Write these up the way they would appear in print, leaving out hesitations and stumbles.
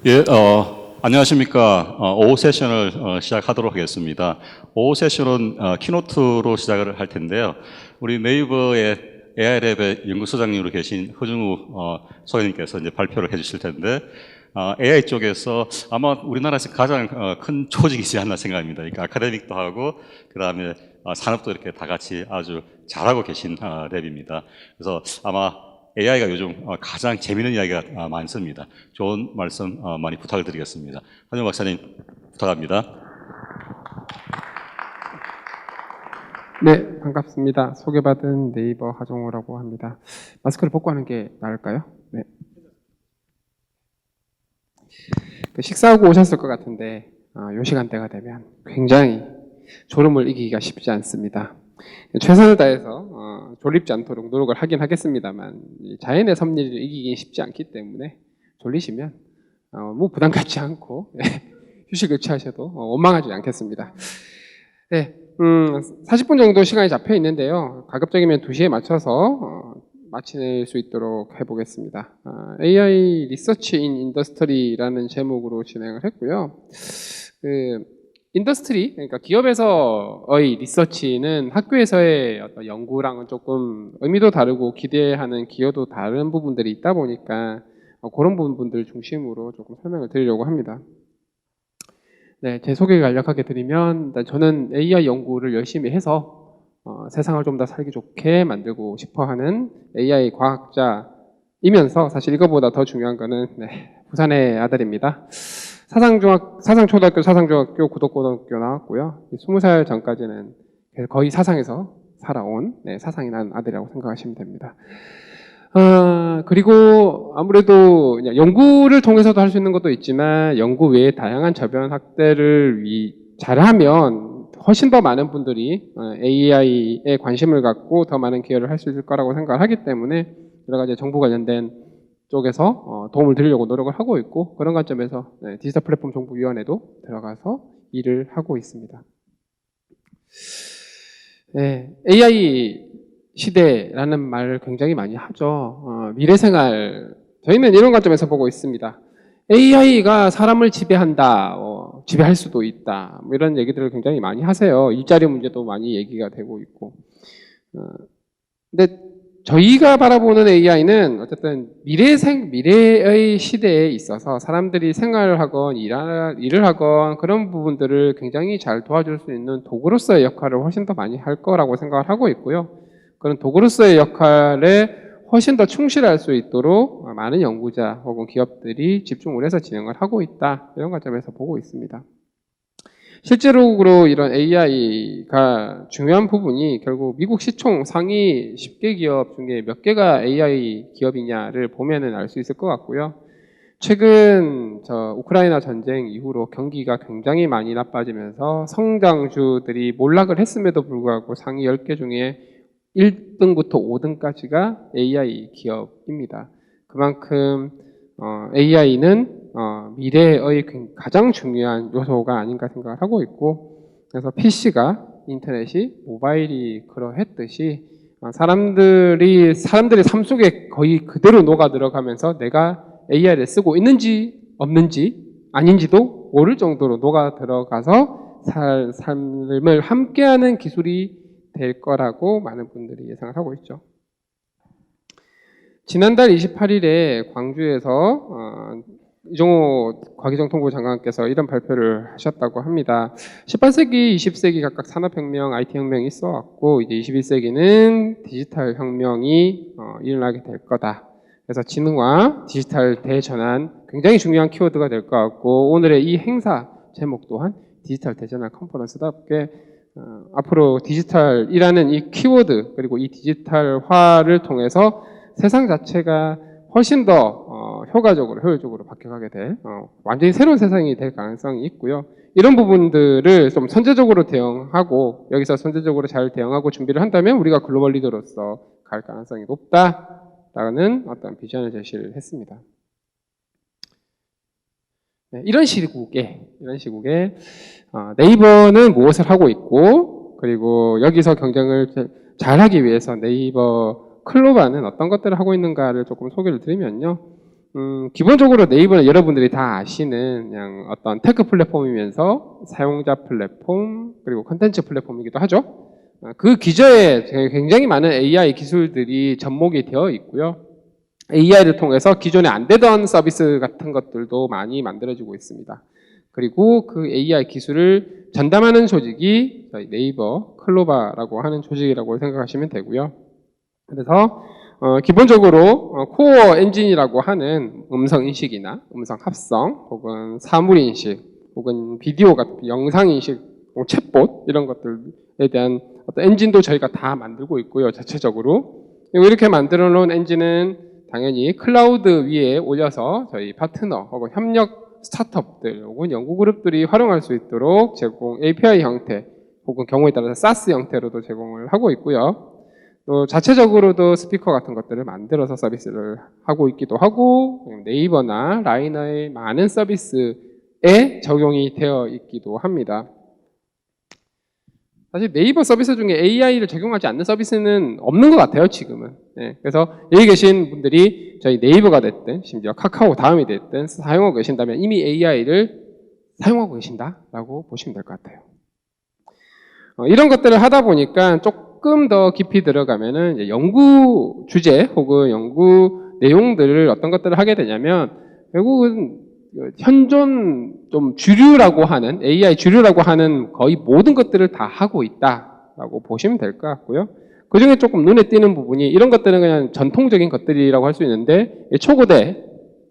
예, 안녕하십니까. 오후 세션을 시작하도록 하겠습니다. 오후 세션은 키노트로 시작을 할 텐데요. 우리 네이버의 AI랩의 연구소장님으로 계신 허중우 소장님께서 이제 발표를 해주실 텐데, AI 쪽에서 아마 우리나라에서 가장 큰 조직이지 않나 생각합니다. 그러니까 아카데믹도 하고, 그 다음에 산업도 이렇게 다 같이 아주 잘하고 계신 랩입니다. 그래서 아마 AI가 요즘 가장 재미있는 이야기가 많습니다. 좋은 말씀 많이 부탁을 드리겠습니다. 한영 박사님 부탁합니다. 네, 반갑습니다. 소개받은 네이버 하종우라고 합니다. 마스크를 벗고 하는 게 나을까요? 네. 식사하고 오셨을 것 같은데 요 시간대가 되면 굉장히 졸음을 이기기가 쉽지 않습니다. 최선을 다해서 졸립지 않도록 노력을 하긴 하겠습니다만 자연의 섭리를 이기긴 쉽지 않기 때문에 졸리시면 뭐 부담 갖지 않고 휴식을 취하셔도 원망하지 않겠습니다. 네, 40분 정도 시간이 잡혀 있는데요. 가급적이면 2시에 맞춰서 마칠 수 있도록 해보겠습니다. AI 리서치 인 인더스트리라는 제목으로 진행을 했고요. 인더스트리, 그러니까 기업에서의 리서치는 학교에서의 어떤 연구랑은 조금 의미도 다르고 기대하는 기여도 다른 부분들이 있다 보니까 그런 부분들 중심으로 조금 설명을 드리려고 합니다. 네, 제 소개 간략하게 드리면 저는 AI 연구를 열심히 해서 세상을 좀 더 살기 좋게 만들고 싶어하는 AI 과학자이면서 사실 이거보다 더 중요한 거는 부산의 아들입니다. 사상초등학교, 사상중학교, 구덕고등학교 나왔고요. 20살 전까지는 거의 사상에서 살아온 사상이 난 아들이라고 생각하시면 됩니다. 그리고 아무래도 연구를 통해서도 할 수 있는 것도 있지만 연구 외에 다양한 저변 확대를 잘하면 훨씬 더 많은 분들이 AI에 관심을 갖고 더 많은 기여를 할 수 있을 거라고 생각을 하기 때문에 여러 가지 정부 관련된 쪽에서 도움을 드리려고 노력을 하고 있고 그런 관점에서 디지털 플랫폼 정보위원회도 들어가서 일을 하고 있습니다. AI 시대라는 말을 굉장히 많이 하죠. 미래생활, 저희는 이런 관점에서 보고 있습니다. AI가 사람을 지배한다, 지배할 수도 있다, 뭐 이런 얘기들을 굉장히 많이 하세요. 일자리 문제도 많이 얘기가 되고 있고. 근데 저희가 바라보는 AI는 어쨌든 미래의 시대에 있어서 사람들이 생활을 하건 일을 하건 그런 부분들을 굉장히 잘 도와줄 수 있는 도구로서의 역할을 훨씬 더 많이 할 거라고 생각을 하고 있고요. 그런 도구로서의 역할에 훨씬 더 충실할 수 있도록 많은 연구자 혹은 기업들이 집중을 해서 진행을 하고 있다. 이런 관점에서 보고 있습니다. 실제로 이런 AI가 중요한 부분이 결국 미국 시총 상위 10개 기업 중에 몇 개가 AI 기업이냐를 보면은 알 수 있을 것 같고요. 최근 우크라이나 전쟁 이후로 경기가 굉장히 많이 나빠지면서 성장주들이 몰락을 했음에도 불구하고 상위 10개 중에 1등부터 5등까지가 AI 기업입니다. 그만큼 AI는 미래의 가장 중요한 요소가 아닌가 생각을 하고 있고, 그래서 PC가 인터넷이 모바일이 그러했듯이 사람들의 삶 속에 거의 그대로 녹아 들어가면서 내가 AI를 쓰고 있는지 없는지 아닌지도 모를 정도로 녹아 들어가서 삶을 함께하는 기술이 될 거라고 많은 분들이 예상을 하고 있죠. 지난달 28일에 광주에서 이종호 과기정통부 장관께서 이런 발표를 하셨다고 합니다. 18세기, 20세기 각각 산업혁명, IT혁명이 있어 왔고 이제 21세기는 디지털 혁명이 일어나게 될 거다. 그래서 지능화, 디지털 대전환 굉장히 중요한 키워드가 될 것 같고 오늘의 이 행사 제목 또한 디지털 대전환 컨퍼런스답게 앞으로 디지털이라는 이 키워드 그리고 이 디지털화를 통해서 세상 자체가 훨씬 더 효율적으로 바뀌어가게 될 완전히 새로운 세상이 될 가능성이 있고요. 이런 부분들을 좀 선제적으로 대응하고 여기서 선제적으로 잘 대응하고 준비를 한다면 우리가 글로벌 리더로서 갈 가능성이 높다라는 어떤 비전을 제시를 했습니다. 이런 시국에 네이버는 무엇을 하고 있고 그리고 여기서 경쟁을 잘하기 위해서 네이버 클로바는 어떤 것들을 하고 있는가를 조금 소개를 드리면요. 기본적으로 네이버는 여러분들이 다 아시는 그냥 어떤 테크 플랫폼이면서 사용자 플랫폼 그리고 컨텐츠 플랫폼이기도 하죠. 그 기저에 굉장히 많은 AI 기술들이 접목이 되어 있고요. AI를 통해서 기존에 안 되던 서비스 같은 것들도 많이 만들어지고 있습니다. 그리고 그 AI 기술을 전담하는 조직이 저희 네이버 클로바라고 하는 조직이라고 생각하시면 되고요. 그래서 기본적으로 코어 엔진이라고 하는 음성 인식이나 음성 합성 혹은 사물 인식 혹은 비디오 같은 영상 인식, 챗봇 이런 것들에 대한 어떤 엔진도 저희가 다 만들고 있고요. 자체적으로. 그리고 이렇게 만들어 놓은 엔진은 당연히 클라우드 위에 올려서 저희 파트너 혹은 협력 스타트업들 혹은 연구 그룹들이 활용할 수 있도록 제공 API 형태 혹은 경우에 따라서 SaaS 형태로도 제공을 하고 있고요. 또 자체적으로도 스피커 같은 것들을 만들어서 서비스를 하고 있기도 하고 네이버나 라이너의 많은 서비스에 적용이 되어 있기도 합니다. 사실 네이버 서비스 중에 AI를 적용하지 않는 서비스는 없는 것 같아요, 지금은. 네, 그래서 여기 계신 분들이 저희 네이버가 됐든 심지어 카카오 다음이 됐든 사용하고 계신다면 이미 AI를 사용하고 계신다라고 보시면 될 것 같아요. 이런 것들을 하다 보니까 조금 더 깊이 들어가면은 이제 연구 주제 혹은 연구 내용들을 어떤 것들을 하게 되냐면 결국은 현존 좀 주류라고 하는 AI 주류라고 하는 거의 모든 것들을 다 하고 있다라고 보시면 될 것 같고요. 그 중에 조금 눈에 띄는 부분이 이런 것들은 그냥 전통적인 것들이라고 할 수 있는데 초고대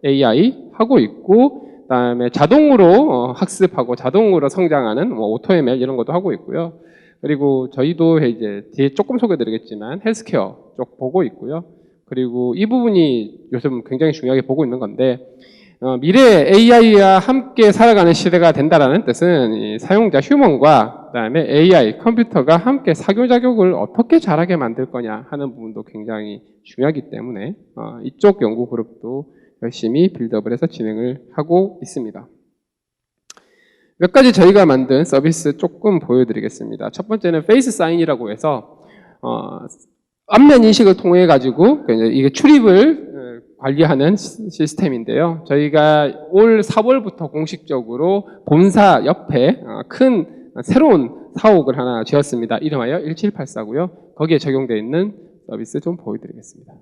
AI 하고 있고 그다음에 자동으로 학습하고 자동으로 성장하는 오토ML 이런 것도 하고 있고요. 그리고 저희도 이제 뒤에 조금 소개드리겠지만 헬스케어 쪽 보고 있고요. 그리고 이 부분이 요즘 굉장히 중요하게 보고 있는 건데 미래 AI와 함께 살아가는 시대가 된다라는 뜻은 이 사용자 휴먼과 그다음에 AI 컴퓨터가 함께 상호작용을 어떻게 잘하게 만들 거냐 하는 부분도 굉장히 중요하기 때문에 이쪽 연구 그룹도 열심히 빌드업을 해서 진행을 하고 있습니다. 몇 가지 저희가 만든 서비스 조금 보여드리겠습니다. 첫 번째는 페이스 사인이라고 해서 안면 인식을 통해 가지고 이게 출입을 관리하는 시스템인데요. 저희가 올 4월부터 공식적으로 본사 옆에 큰 새로운 사옥을 하나 지었습니다. 이름하여 1784고요. 거기에 적용되어 있는 서비스 좀 보여드리겠습니다.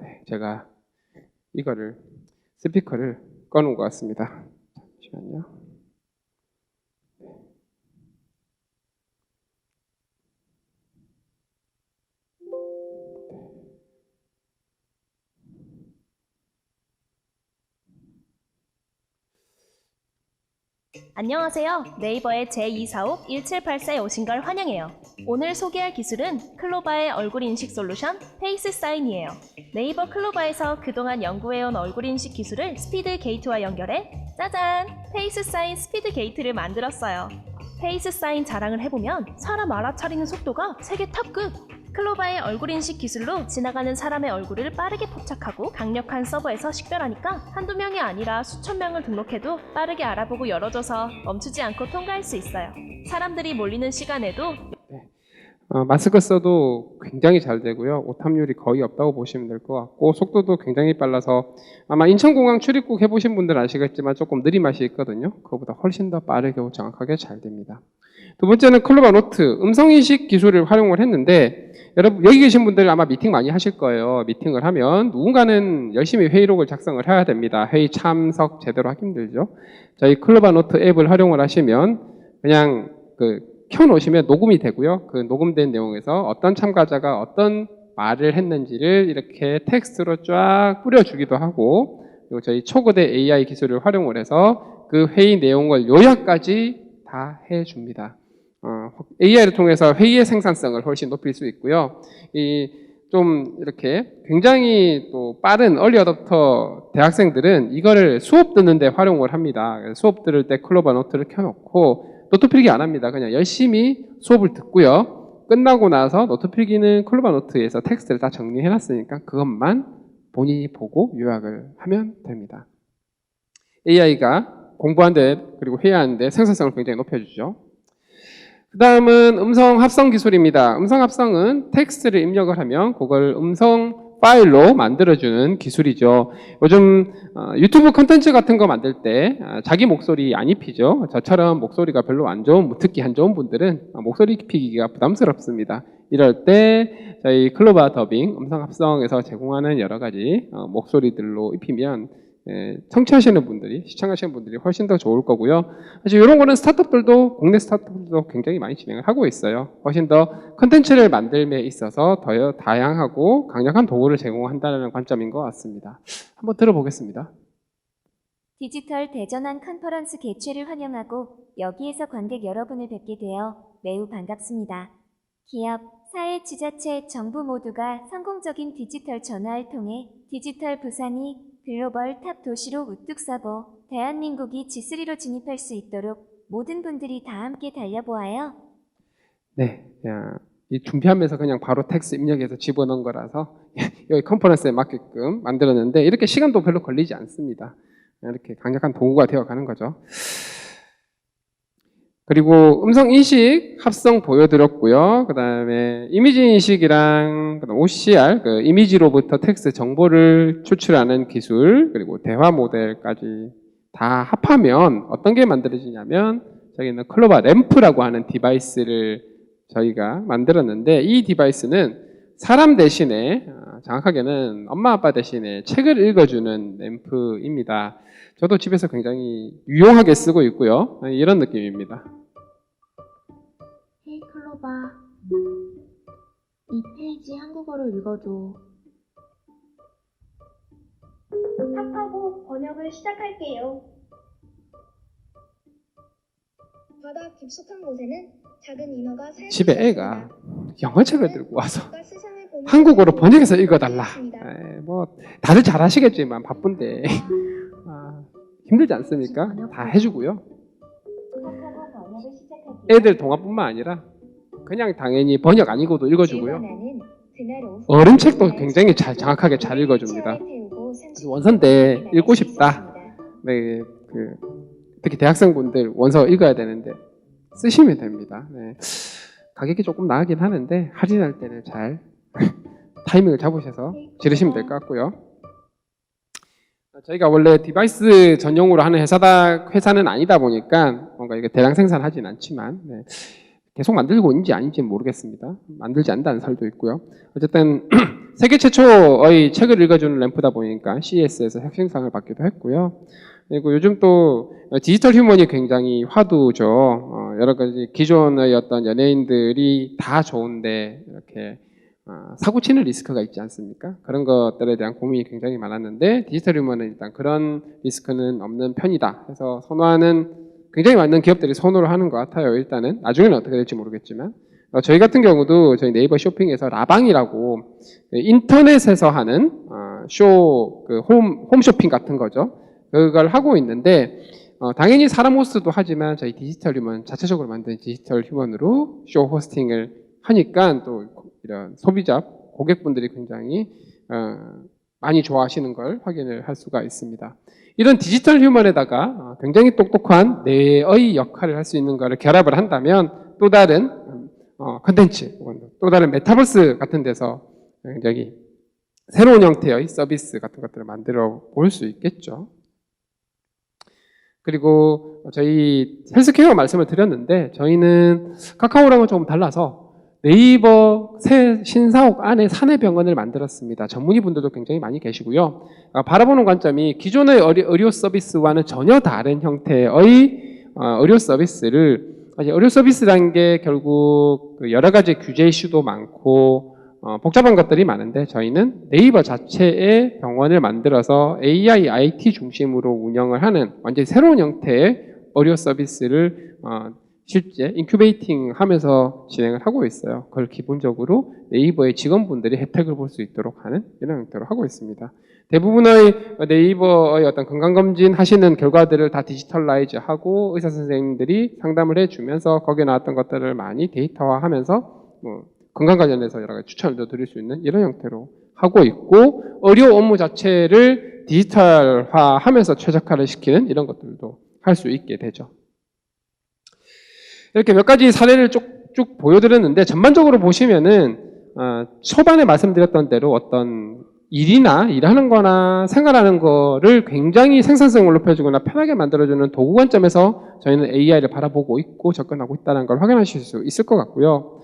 네, 제가 이거를 스피커를 꺼놓은 것 같습니다. 잠시만요. 안녕하세요. 네이버의 제2사옥 1784에 오신 걸 환영해요. 오늘 소개할 기술은 클로바의 얼굴 인식 솔루션 페이스 사인이에요. 네이버 클로바에서 그동안 연구해온 얼굴 인식 기술을 스피드 게이트와 연결해 짜잔! 페이스 사인 스피드 게이트를 만들었어요. 페이스 사인 자랑을 해보면 사람 알아차리는 속도가 세계 탑급! 클로바의 얼굴 인식 기술로 지나가는 사람의 얼굴을 빠르게 포착하고 강력한 서버에서 식별하니까 한두 명이 아니라 수천 명을 등록해도 빠르게 알아보고 열어줘서 멈추지 않고 통과할 수 있어요. 사람들이 몰리는 시간에도 마스크 써도 굉장히 잘 되고요. 오탑률이 거의 없다고 보시면 될 것 같고 속도도 굉장히 빨라서 아마 인천공항 출입국 해보신 분들 아시겠지만 조금 느린 맛이 있거든요. 그거보다 훨씬 더 빠르게 정확하게 잘 됩니다. 두 번째는 클로바 노트 음성인식 기술을 활용을 했는데 여러분 여기 계신 분들 아마 미팅 많이 하실 거예요. 미팅을 하면 누군가는 열심히 회의록을 작성을 해야 됩니다. 회의 참석 제대로 하기 힘들죠. 저희 클로바 노트 앱을 활용을 하시면 그냥 켜놓으시면 녹음이 되고요. 그 녹음된 내용에서 어떤 참가자가 어떤 말을 했는지를 이렇게 텍스트로 쫙 뿌려주기도 하고 그리고 저희 초고대 AI 기술을 활용을 해서 그 회의 내용을 요약까지 다 해줍니다. AI를 통해서 회의의 생산성을 훨씬 높일 수 있고요. 좀 이렇게 굉장히 또 빠른 얼리 어댑터 대학생들은 이거를 수업 듣는데 활용을 합니다. 수업 들을 때 클로바 노트를 켜놓고 노트 필기 안 합니다. 그냥 열심히 수업을 듣고요. 끝나고 나서 노트 필기는 클로바 노트에서 텍스트를 다 정리해놨으니까 그것만 본인이 보고 요약을 하면 됩니다. AI가 공부하는데 그리고 회의하는데 생산성을 굉장히 높여주죠. 그 다음은 음성 합성 기술입니다. 음성 합성은 텍스트를 입력을 하면 그걸 음성 파일로 만들어주는 기술이죠. 요즘 유튜브 콘텐츠 같은 거 만들 때 자기 목소리 안 입히죠. 저처럼 목소리가 별로 안 좋은, 듣기 안 좋은 분들은 목소리 입히기가 부담스럽습니다. 이럴 때 저희 클로바 더빙 음성 합성에서 제공하는 여러 가지 목소리들로 입히면 청취하시는 분들이, 시청하시는 분들이 훨씬 더 좋을 거고요. 사실 이런 거는 스타트업들도, 국내 스타트업들도 굉장히 많이 진행을 하고 있어요. 훨씬 더 컨텐츠를 만들에 있어서 더 다양하고 강력한 도구를 제공한다는 관점인 것 같습니다. 한번 들어보겠습니다. 디지털 대전환 컨퍼런스 개최를 환영하고 여기에서 관객 여러분을 뵙게 되어 매우 반갑습니다. 기업, 사회, 지자체, 정부 모두가 성공적인 디지털 전환을 통해 디지털 부산이 글로벌 탑 도시로 우뚝 서고 대한민국이 G3로 진입할 수 있도록 모든 분들이 다 함께 달려보아요. 네, 이 준비하면서 그냥 바로 텍스트 입력해서 집어넣은 거라서 여기 컨퍼런스에 맞게끔 만들었는데 이렇게 시간도 별로 걸리지 않습니다. 이렇게 강력한 도구가 되어가는 거죠. 그리고 음성 인식 합성 보여드렸고요. 그 다음에 이미지 인식이랑 그다음 OCR, 그 이미지로부터 텍스트 정보를 추출하는 기술, 그리고 대화 모델까지 다 합하면 어떤 게 만들어지냐면 저기는 클로바 램프라고 하는 디바이스를 저희가 만들었는데 이 디바이스는 사람 대신에 정확하게는 엄마 아빠 대신에 책을 읽어주는 램프입니다. 저도 집에서 굉장히 유용하게 쓰고 있고요. 이런 느낌입니다. 헤이 클로바, 이 페이지 한국어로 읽어줘. 탑하고 번역을 시작할게요. 바다 깊숙한 곳에는 작은 인어가 살고 집에 있습니다. 애가 영어 책을 들고 와서 바다 세상을 보는 한국어로 번역해서 읽어달라. 있습니다. 뭐 다들 잘 하시겠지만 바쁜데 힘들지 않습니까? 다 해주고요. 탑하고 번역을 시작할게요. 애들 동화뿐만 아니라 그냥 당연히 번역 아니고도 읽어주고요. 일본어는 그날 오후 어른 책도 굉장히 정확하게 잘 읽어줍니다. 원서인데 읽고 싶다. 네, 특히 대학생분들 원서 읽어야 되는데 쓰시면 됩니다. 네. 가격이 조금 나가긴 하는데 할인할 때는 잘 타이밍을 잡으셔서 지르시면 될 것 같고요. 저희가 원래 디바이스 전용으로 하는 회사는 아니다 보니까 뭔가 이게 대량 생산하진 않지만 계속 만들고 있는지 아닌지는 모르겠습니다. 만들지 않는다는 설도 있고요. 어쨌든 세계 최초의 책을 읽어주는 램프다 보니까 CES에서 혁신상을 받기도 했고요. 그리고 요즘 또 디지털 휴먼이 굉장히 화두죠. 여러 가지 기존의 어떤 연예인들이 다 좋은데 이렇게 사고 치는 리스크가 있지 않습니까? 그런 것들에 대한 고민이 굉장히 많았는데 디지털 휴먼은 일단 그런 리스크는 없는 편이다. 그래서 굉장히 많은 기업들이 선호를 하는 것 같아요. 일단은 나중에는 어떻게 될지 모르겠지만 저희 같은 경우도 저희 네이버 쇼핑에서 라방이라고 인터넷에서 하는 홈쇼핑 같은 거죠. 그걸 하고 있는데 당연히 사람 호스트도 하지만 저희 디지털 휴먼 자체적으로 만든 디지털 휴먼으로 쇼 호스팅을 하니까 또 이런 소비자 고객분들이 굉장히 많이 좋아하시는 걸 확인을 할 수가 있습니다. 이런 디지털 휴먼에다가 굉장히 똑똑한 뇌의 역할을 할 수 있는 것을 결합을 한다면 또 다른 컨텐츠, 또 다른 메타버스 같은 데서 굉장히 새로운 형태의 서비스 같은 것들을 만들어 볼 수 있겠죠. 그리고 저희 헬스케어 말씀을 드렸는데 저희는 카카오랑은 조금 달라서 네이버 새 신사옥 안에 사내병원을 만들었습니다. 전문의 분들도 굉장히 많이 계시고요. 바라보는 관점이 기존의 의료 서비스와는 전혀 다른 형태의 의료 서비스를, 의료 서비스라는 게 결국 여러 가지 규제 이슈도 많고 복잡한 것들이 많은데 저희는 네이버 자체의 병원을 만들어서 AI, IT 중심으로 운영을 하는 완전히 새로운 형태의 의료 서비스를 실제 인큐베이팅 하면서 진행을 하고 있어요. 그걸 기본적으로 네이버의 직원분들이 혜택을 볼 수 있도록 하는 이런 형태로 하고 있습니다. 대부분의 네이버의 어떤 건강검진 하시는 결과들을 다 디지털라이즈 하고 의사 선생님들이 상담을 해주면서 거기에 나왔던 것들을 많이 데이터화하면서 건강 관련해서 여러 가지 추천을 드릴 수 있는 이런 형태로 하고 있고 의료 업무 자체를 디지털화하면서 최적화를 시키는 이런 것들도 할 수 있게 되죠. 이렇게 몇 가지 사례를 쭉 보여드렸는데 전반적으로 보시면은 초반에 말씀드렸던 대로 어떤 일이나 일하는 거나 생활하는 거를 굉장히 생산성을 높여주거나 편하게 만들어주는 도구 관점에서 저희는 AI를 바라보고 있고 접근하고 있다는 걸 확인하실 수 있을 것 같고요.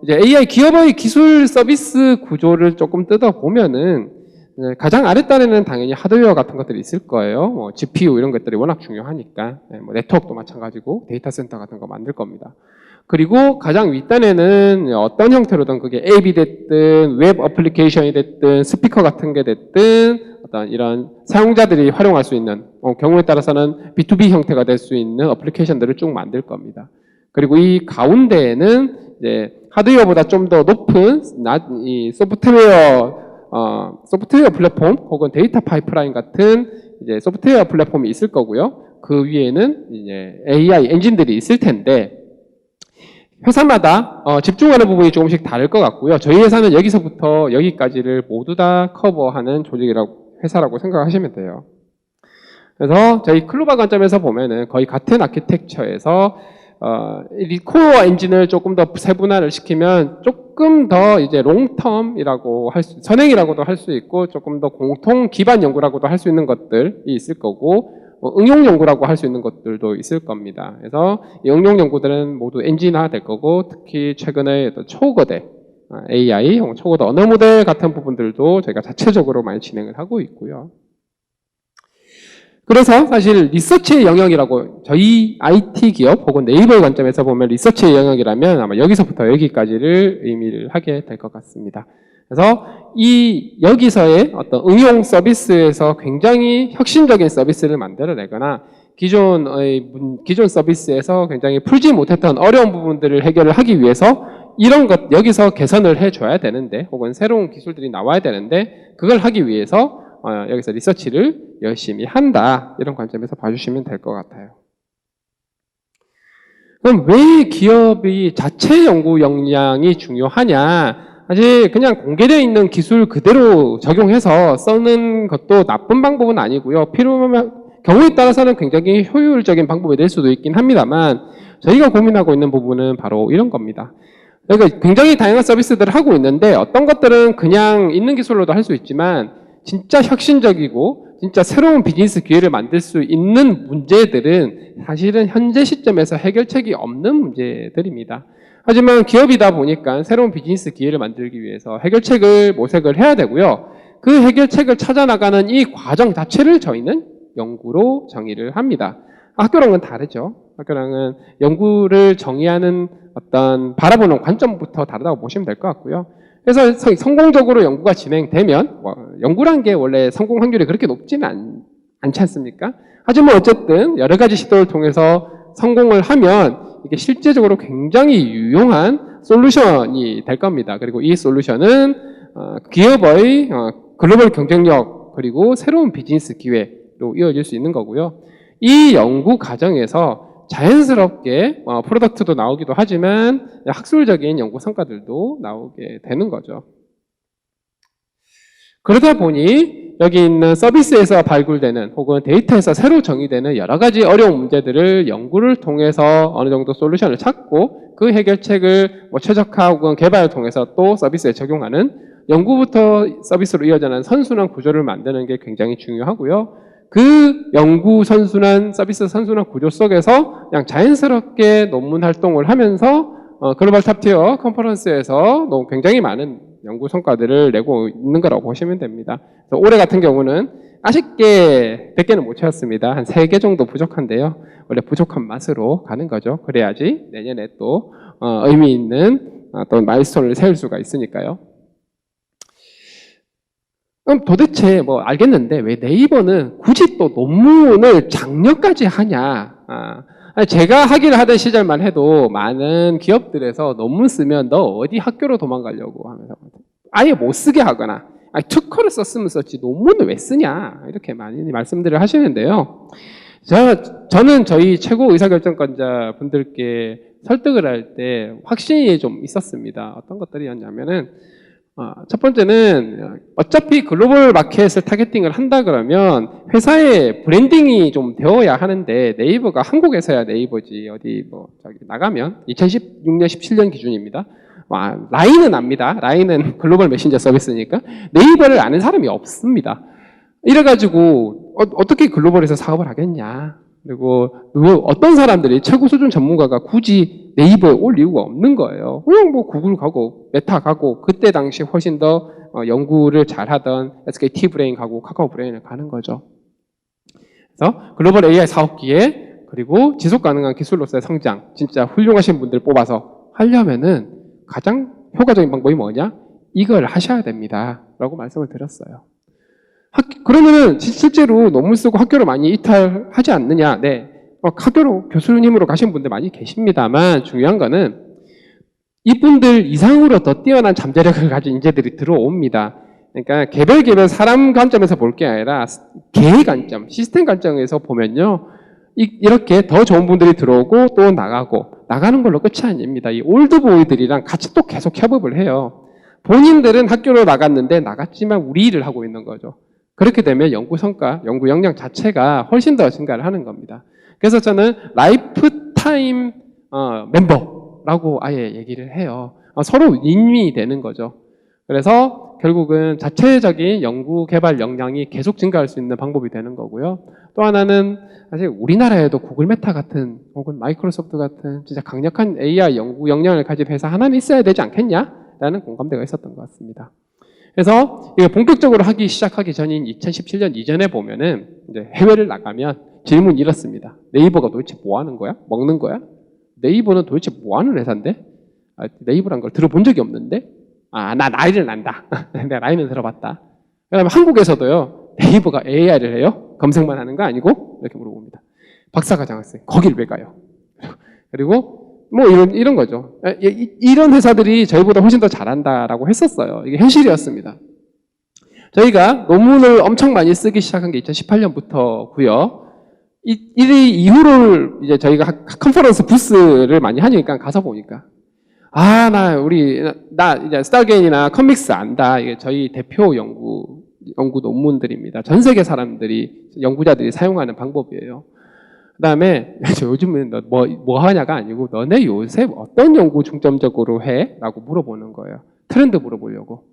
이제 AI 기업의 기술 서비스 구조를 조금 뜯어보면은 가장 아랫단에는 당연히 하드웨어 같은 것들이 있을 거예요. 뭐 GPU 이런 것들이 워낙 중요하니까. 뭐 네트워크도 마찬가지고 데이터 센터 같은 거 만들 겁니다. 그리고 가장 윗단에는 어떤 형태로든 그게 앱이 됐든 웹 어플리케이션이 됐든 스피커 같은 게 됐든 어떤 이런 사용자들이 활용할 수 있는 경우에 따라서는 B2B 형태가 될 수 있는 어플리케이션들을 쭉 만들 겁니다. 그리고 이 가운데에는 이제 하드웨어보다 좀 더 높은 이 소프트웨어 플랫폼 혹은 데이터 파이프라인 같은 이제 소프트웨어 플랫폼이 있을 거고요. 그 위에는 이제 AI 엔진들이 있을 텐데 회사마다 집중하는 부분이 조금씩 다를 것 같고요. 저희 회사는 여기서부터 여기까지를 모두 다 커버하는 회사라고 생각하시면 돼요. 그래서 저희 클로바 관점에서 보면은 거의 같은 아키텍처에서 이 코어 엔진을 조금 더 세분화를 시키면 조금 더 이제 롱텀이라고 선행이라고도 할 수 있고 조금 더 공통 기반 연구라고도 할 수 있는 것들이 있을 거고 응용 연구라고 할 수 있는 것들도 있을 겁니다. 그래서 이 응용 연구들은 모두 엔진화 될 거고 특히 최근에 초거대 AI, 초거대 언어 모델 같은 부분들도 저희가 자체적으로 많이 진행을 하고 있고요. 그래서 사실 리서치의 영역이라고 저희 IT 기업 혹은 네이버의 관점에서 보면 리서치의 영역이라면 아마 여기서부터 여기까지를 의미를 하게 될 것 같습니다. 그래서 여기서의 어떤 응용 서비스에서 굉장히 혁신적인 서비스를 만들어내거나 기존 서비스에서 굉장히 풀지 못했던 어려운 부분들을 해결을 하기 위해서 이런 것 여기서 개선을 해줘야 되는데 혹은 새로운 기술들이 나와야 되는데 그걸 하기 위해서 여기서 리서치를 열심히 한다 이런 관점에서 봐주시면 될 것 같아요. 그럼 왜 기업이 자체 연구 역량이 중요하냐? 사실 그냥 공개되어 있는 기술 그대로 적용해서 쓰는 것도 나쁜 방법은 아니고요. 필요하면 경우에 따라서는 굉장히 효율적인 방법이 될 수도 있긴 합니다만 저희가 고민하고 있는 부분은 바로 이런 겁니다. 그러니까 굉장히 다양한 서비스들을 하고 있는데 어떤 것들은 그냥 있는 기술로도 할 수 있지만 진짜 혁신적이고 진짜 새로운 비즈니스 기회를 만들 수 있는 문제들은 사실은 현재 시점에서 해결책이 없는 문제들입니다. 하지만 기업이다 보니까 새로운 비즈니스 기회를 만들기 위해서 해결책을 모색을 해야 되고요. 그 해결책을 찾아나가는 이 과정 자체를 저희는 연구로 정의를 합니다. 학교랑은 다르죠. 학교랑은 연구를 정의하는 어떤 바라보는 관점부터 다르다고 보시면 될 것 같고요. 그래서 성공적으로 연구가 진행되면 연구란 게 원래 성공 확률이 그렇게 높지는 않지 않습니까? 하지만 어쨌든 여러 가지 시도를 통해서 성공을 하면 이게 실제적으로 굉장히 유용한 솔루션이 될 겁니다. 그리고 이 솔루션은 기업의 글로벌 경쟁력 그리고 새로운 비즈니스 기회로 이어질 수 있는 거고요. 이 연구 과정에서 자연스럽게 프로덕트도 나오기도 하지만 학술적인 연구 성과들도 나오게 되는 거죠. 그러다 보니 여기 있는 서비스에서 발굴되는 혹은 데이터에서 새로 정의되는 여러 가지 어려운 문제들을 연구를 통해서 어느 정도 솔루션을 찾고 그 해결책을 최적화 혹은 개발을 통해서 또 서비스에 적용하는 연구부터 서비스로 이어지는 선순환 구조를 만드는 게 굉장히 중요하고요. 그 연구 선순환, 서비스 선순환 구조 속에서 그냥 자연스럽게 논문 활동을 하면서 글로벌 탑티어 컨퍼런스에서 굉장히 많은 연구 성과들을 내고 있는 거라고 보시면 됩니다. 그래서 올해 같은 경우는 아쉽게 100개는 못 채웠습니다. 한 3개 정도 부족한데요. 원래 부족한 맛으로 가는 거죠. 그래야지 내년에 또 의미 있는 또 마일스톤을 세울 수가 있으니까요. 그럼 도대체 알겠는데 왜 네이버는 굳이 또 논문을 작년까지 하냐? 제가 학위를 하던 시절만 해도 많은 기업들에서 논문 쓰면 너 어디 학교로 도망가려고 하면서 아예 못 쓰게 하거나 특허를 썼으면 썼지 논문을 왜 쓰냐 이렇게 많이 말씀들을 하시는데요. 저는 저희 최고 의사결정권자 분들께 설득을 할 때 확신이 좀 있었습니다. 어떤 것들이었냐면은 첫 번째는 어차피 글로벌 마켓을 타겟팅을 한다 그러면 회사의 브랜딩이 좀 되어야 하는데 네이버가 한국에서야 네이버지 어디 나가면 2016년 17년 기준입니다. 라인은 압니다. 라인은 글로벌 메신저 서비스니까. 네이버를 아는 사람이 없습니다. 이래가지고 어떻게 글로벌에서 사업을 하겠냐. 그리고 어떤 사람들이 최고 수준 전문가가 굳이 네이버에 올 이유가 없는 거예요. 그냥 뭐 구글 가고 메타 가고 그때 당시 훨씬 더 연구를 잘하던 SKT브레인 가고 카카오브레인을 가는 거죠. 그래서 글로벌 AI 사업기에 그리고 지속 가능한 기술로서의 성장, 진짜 훌륭하신 분들 뽑아서 하려면은 가장 효과적인 방법이 뭐냐? 이걸 하셔야 됩니다. 라고 말씀을 드렸어요. 그러면은 실제로 논문 쓰고 학교로 많이 이탈하지 않느냐? 네. 학교로 교수님으로 가신 분들 많이 계십니다만 중요한 거는 이분들 이상으로 더 뛰어난 잠재력을 가진 인재들이 들어옵니다. 그러니까 개별 사람 관점에서 볼 게 아니라 개의 관점, 시스템 관점에서 보면요. 이렇게 더 좋은 분들이 들어오고 또 나가는 걸로 끝이 아닙니다. 이 올드보이들이랑 같이 또 계속 협업을 해요. 본인들은 학교로 나갔는데 나갔지만 우리 일을 하고 있는 거죠. 그렇게 되면 연구 성과, 연구 역량 자체가 훨씬 더 증가를 하는 겁니다. 그래서 저는 라이프타임 멤버라고 아예 얘기를 해요. 서로 윈윈이 되는 거죠. 그래서 결국은 자체적인 연구 개발 역량이 계속 증가할 수 있는 방법이 되는 거고요. 또 하나는 사실 우리나라에도 구글 메타 같은 혹은 마이크로소프트 같은 진짜 강력한 AI 연구 역량을 가진 회사 하나는 있어야 되지 않겠냐라는 공감대가 있었던 것 같습니다. 그래서 이거 본격적으로 하기 시작하기 전인 2017년 이전에 보면은 이제 해외를 나가면 질문이 이렇습니다. 네이버가 도대체 뭐 하는 거야? 먹는 거야? 네이버는 도대체 뭐 하는 회사인데? 네이버란 걸 들어본 적이 없는데? 나 나이를 난다. 내가 나이는 들어봤다. 그다음에 한국에서도요. 네이버가 AI를 해요? 검색만 하는 거 아니고? 이렇게 물어봅니다. 박사과정학생 거길 왜 가요? 그리고 뭐 이런 거죠. 이런 회사들이 저희보다 훨씬 더 잘한다라고 했었어요. 이게 현실이었습니다. 저희가 논문을 엄청 많이 쓰기 시작한 게 2018년부터고요. 이 이후로 이제 저희가 컨퍼런스 부스를 많이 하니까 가서 보니까 나 이제 스타게인이나 컴믹스 안다. 이게 저희 대표 연구 논문들입니다. 전 세계 사람들이 연구자들이 사용하는 방법이에요. 그다음에 요즘은 뭐 하냐가 아니고 너네 요새 어떤 연구 중점적으로 해? 라고 물어보는 거예요. 트렌드 물어보려고.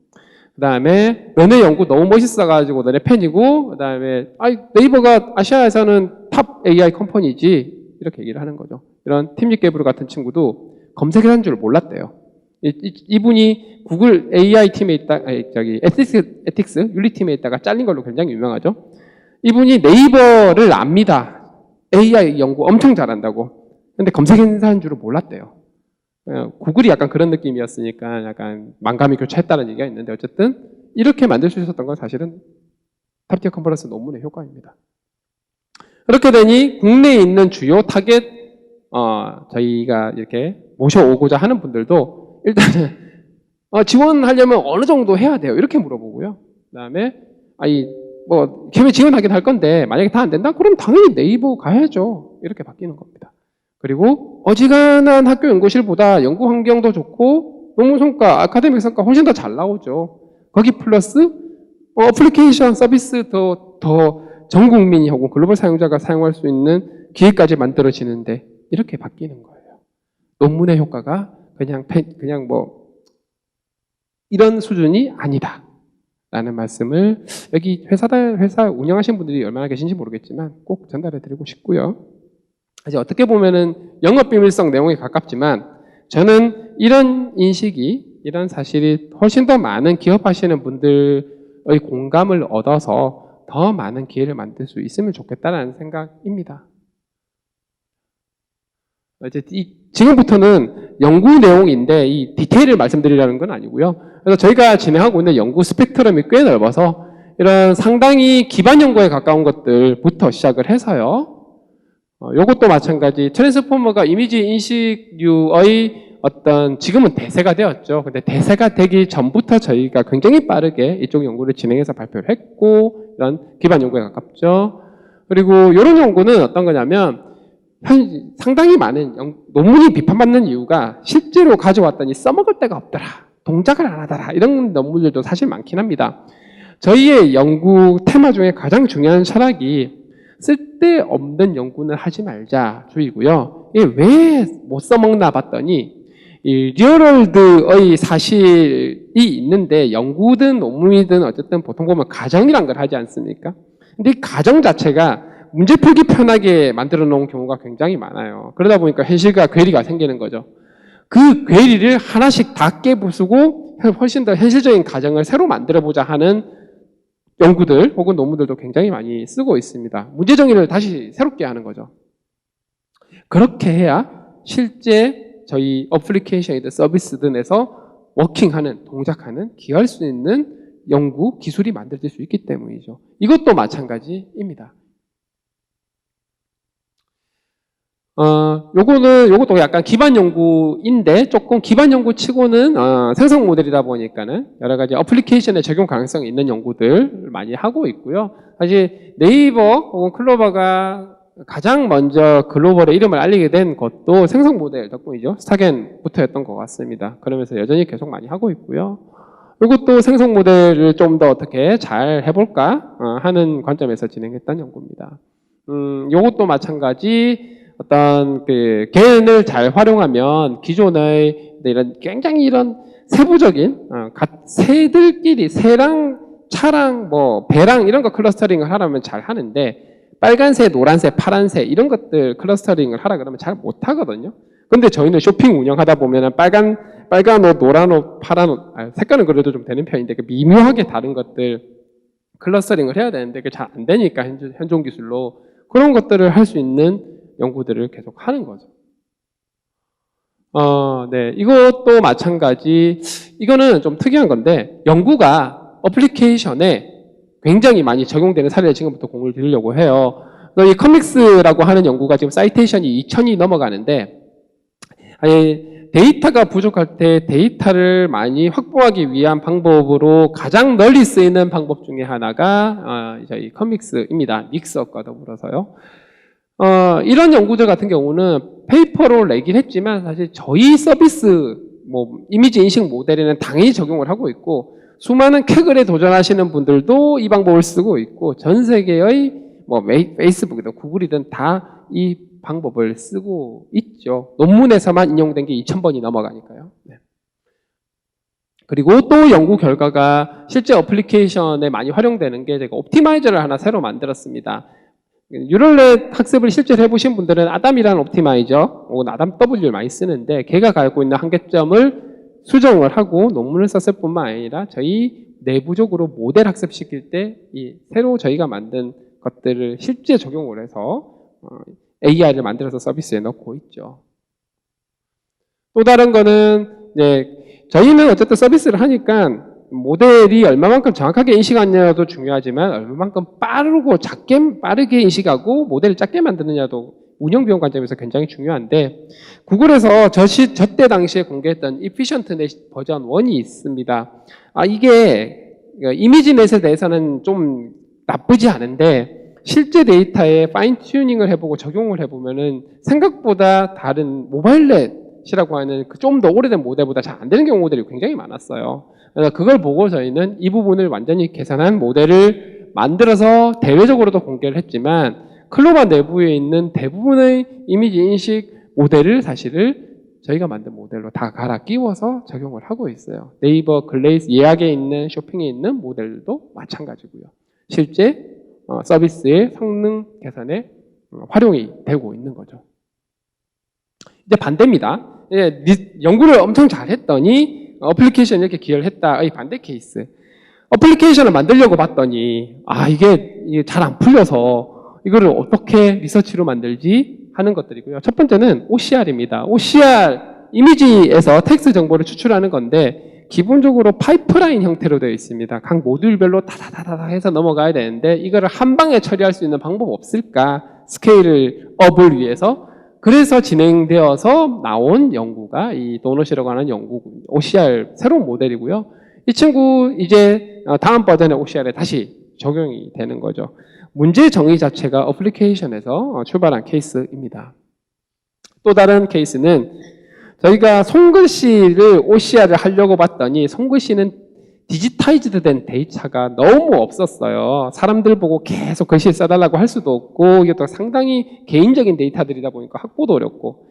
그다음에 너네 연구 너무 멋있어가지고 너네 팬이고 그다음에 네이버가 아시아에서는 탑 AI 컴퍼니지 이렇게 얘기를 하는 거죠. 이런 팀 리게브르 같은 친구도 검색을 한 줄 몰랐대요. 이분이 구글 AI 팀에 있다, 에틱스 윤리 팀에 있다가 잘린 걸로 굉장히 유명하죠. 이분이 네이버를 압니다. AI 연구 엄청 잘한다고. 근데 검색 인사한 줄을 몰랐대요. 구글이 약간 그런 느낌이었으니까 약간 만감이 교차했다는 얘기가 있는데 어쨌든 이렇게 만들 수 있었던 건 사실은 탑티어 컨퍼런스 논문의 효과입니다. 그렇게 되니 국내에 있는 주요 타겟 저희가 이렇게 모셔오고자 하는 분들도 일단은 지원하려면 어느 정도 해야 돼요. 이렇게 물어보고요. 그다음에 걔네 지원하긴 할 건데 만약에 다 안 된다? 그럼 당연히 네이버 가야죠. 이렇게 바뀌는 겁니다. 그리고 어지간한 학교 연구실보다 연구 환경도 좋고 논문 성과, 아카데믹 성과 훨씬 더 잘 나오죠. 거기 플러스 어플리케이션 서비스 더 전 국민이 혹은 글로벌 사용자가 사용할 수 있는 기회까지 만들어지는데 이렇게 바뀌는 거예요. 논문의 효과가 그냥 이런 수준이 아니다. 라는 말씀을 여기 회사 운영하시는 분들이 얼마나 계신지 모르겠지만 꼭 전달해 드리고 싶고요. 사실 어떻게 보면은 영업비밀성 내용에 가깝지만 저는 이런 인식이, 이런 사실이 훨씬 더 많은 기업하시는 분들의 공감을 얻어서 더 많은 기회를 만들 수 있으면 좋겠다라는 생각입니다. 이제 지금부터는 연구 내용인데 이 디테일을 말씀드리려는 건 아니고요. 그래서 저희가 진행하고 있는 연구 스펙트럼이 꽤 넓어서 이런 상당히 기반 연구에 가까운 것들부터 시작을 해서요. 이것도 마찬가지 트랜스포머가 이미지 인식류의 어떤 지금은 대세가 되었죠. 근데 대세가 되기 전부터 저희가 굉장히 빠르게 이쪽 연구를 진행해서 발표를 했고 이런 기반 연구에 가깝죠. 그리고 이런 연구는 어떤 거냐면 상당히 많은 논문이 비판받는 이유가 실제로 가져왔더니 써먹을 데가 없더라. 동작을 안 하더라. 이런 논문들도 사실 많긴 합니다. 저희의 연구 테마 중에 가장 중요한 철학이 쓸데없는 연구는 하지 말자 주의고요. 이게 왜 못 써먹나 봤더니 이 리얼월드의 사실이 있는데 연구든 논문이든 어쨌든 보통 보면 가정이란 걸 하지 않습니까? 근데 이 가정 자체가 문제 풀기 편하게 만들어 놓은 경우가 굉장히 많아요. 그러다 보니까 현실과 괴리가 생기는 거죠. 그 괴리를 하나씩 다 깨부수고 훨씬 더 현실적인 가정을 새로 만들어 보자 하는 연구들 혹은 논문들도 굉장히 많이 쓰고 있습니다. 문제 정의를 다시 새롭게 하는 거죠. 그렇게 해야 실제 저희 어플리케이션이든 서비스든에서 워킹하는, 동작하는, 기여할 수 있는 연구, 기술이 만들어질 수 있기 때문이죠. 이것도 마찬가지입니다. 요것도 약간 기반 연구인데 조금 기반 연구 치고는 생성 모델이다 보니까는 여러 가지 어플리케이션에 적용 가능성이 있는 연구들 많이 하고 있고요. 사실 네이버 혹은 클로버가 가장 먼저 글로벌의 이름을 알리게 된 것도 생성 모델 덕분이죠. 스타겐부터였던 것 같습니다. 그러면서 여전히 계속 많이 하고 있고요. 이것도 생성 모델을 좀 더 어떻게 잘 해볼까 하는 관점에서 진행했던 연구입니다. 이것도 마찬가지 어떤 그 개인을 잘 활용하면 기존의 굉장히 이런 세부적인 새들끼리 새랑 차랑 뭐 배랑 이런 거 클러스터링을 하려면 잘 하는데 빨간새, 노란새, 파란새 이런 것들 클러스터링을 하라 그러면 잘 못하거든요. 근데 저희는 쇼핑 운영하다 보면은 빨간 옷, 노란 옷, 파란 옷, 색깔은 그래도 좀 되는 편인데 그 미묘하게 다른 것들 클러스터링을 해야 되는데 그게 잘 안 되니까 현존 기술로 그런 것들을 할 수 있는 연구들을 계속 하는 거죠. 네. 이것도 마찬가지. 이거는 좀 특이한 건데 연구가 어플리케이션에 굉장히 많이 적용되는 사례를 지금부터 공유를 드리려고 해요. 이 커믹스라고 하는 연구가 지금 사이테이션이 2000이 넘어가는데 데이터가 부족할 때 데이터를 많이 확보하기 위한 방법으로 가장 널리 쓰이는 방법 중에 하나가 이 커믹스입니다. 믹서과 더불어서요. 이런 연구들 같은 경우는 페이퍼로 내긴 했지만 사실 저희 서비스 이미지 인식 모델에는 당연히 적용을 하고 있고 수많은 캐글에 도전하시는 분들도 이 방법을 쓰고 있고 전 세계의 페이스북이든 구글이든 다 이 방법을 쓰고 있죠. 논문에서만 인용된 게 2000번이 넘어가니까요. 네. 그리고 또 연구 결과가 실제 어플리케이션에 많이 활용되는 게 제가 옵티마이저를 하나 새로 만들었습니다. 뉴럴넷 학습을 실제로 해보신 분들은 아담이라는 옵티마이저 혹은 아담 W를 많이 쓰는데 걔가 갖고 있는 한계점을 수정을 하고 논문을 썼을 뿐만 아니라 저희 내부적으로 모델 학습시킬 때 이 새로 저희가 만든 것들을 실제 적용을 해서 AI를 만들어서 서비스에 넣고 있죠. 또 다른 거는 저희는 어쨌든 서비스를 하니까 모델이 얼마만큼 정확하게 인식하느냐도 중요하지만 얼마만큼 빠르게 인식하고 모델을 작게 만드느냐도 운영 비용 관점에서 굉장히 중요한데 구글에서 저때 당시에 공개했던 Efficientnet 버전 1이 있습니다. 이게 이미지넷에 대해서는 좀 나쁘지 않은데 실제 데이터에 파인 튜닝을 해보고 적용을 해보면은 생각보다 다른 모바일넷이라고 하는 좀 더 오래된 모델보다 잘 안 되는 경우들이 굉장히 많았어요. 그래서 그걸 보고 저희는 이 부분을 완전히 계산한 모델을 만들어서 대외적으로도 공개를 했지만 클로바 내부에 있는 대부분의 이미지 인식 모델을 사실을 저희가 만든 모델로 다 갈아 끼워서 적용을 하고 있어요. 네이버 글레이스 예약에 있는 쇼핑에 있는 모델도 마찬가지고요. 실제 서비스의 성능 개선에 활용이 되고 있는 거죠. 이제 반대입니다. 연구를 엄청 잘했더니 어플리케이션 이렇게 기여를 했다의 반대 케이스. 어플리케이션을 만들려고 봤더니 이게 잘 안 풀려서 이거를 어떻게 리서치로 만들지 하는 것들이고요. 첫 번째는 OCR입니다. OCR 이미지에서 텍스트 정보를 추출하는 건데 기본적으로 파이프라인 형태로 되어 있습니다. 각 모듈별로 다다다다 해서 넘어가야 되는데 이거를 한 방에 처리할 수 있는 방법 없을까? 스케일 업을 위해서. 그래서 진행되어서 나온 연구가 이 도넛이라고 하는 연구 OCR 새로운 모델이고요. 이 친구 이제 다음 버전의 OCR에 다시 적용이 되는 거죠. 문제 정의 자체가 어플리케이션에서 출발한 케이스입니다. 또 다른 케이스는 저희가 손글씨를 OCR을 하려고 봤더니 손글씨는 디지타이즈드 된 데이터가 너무 없었어요. 사람들 보고 계속 글씨 써달라고 할 수도 없고 이게 또 상당히 개인적인 데이터들이다 보니까 확보도 어렵고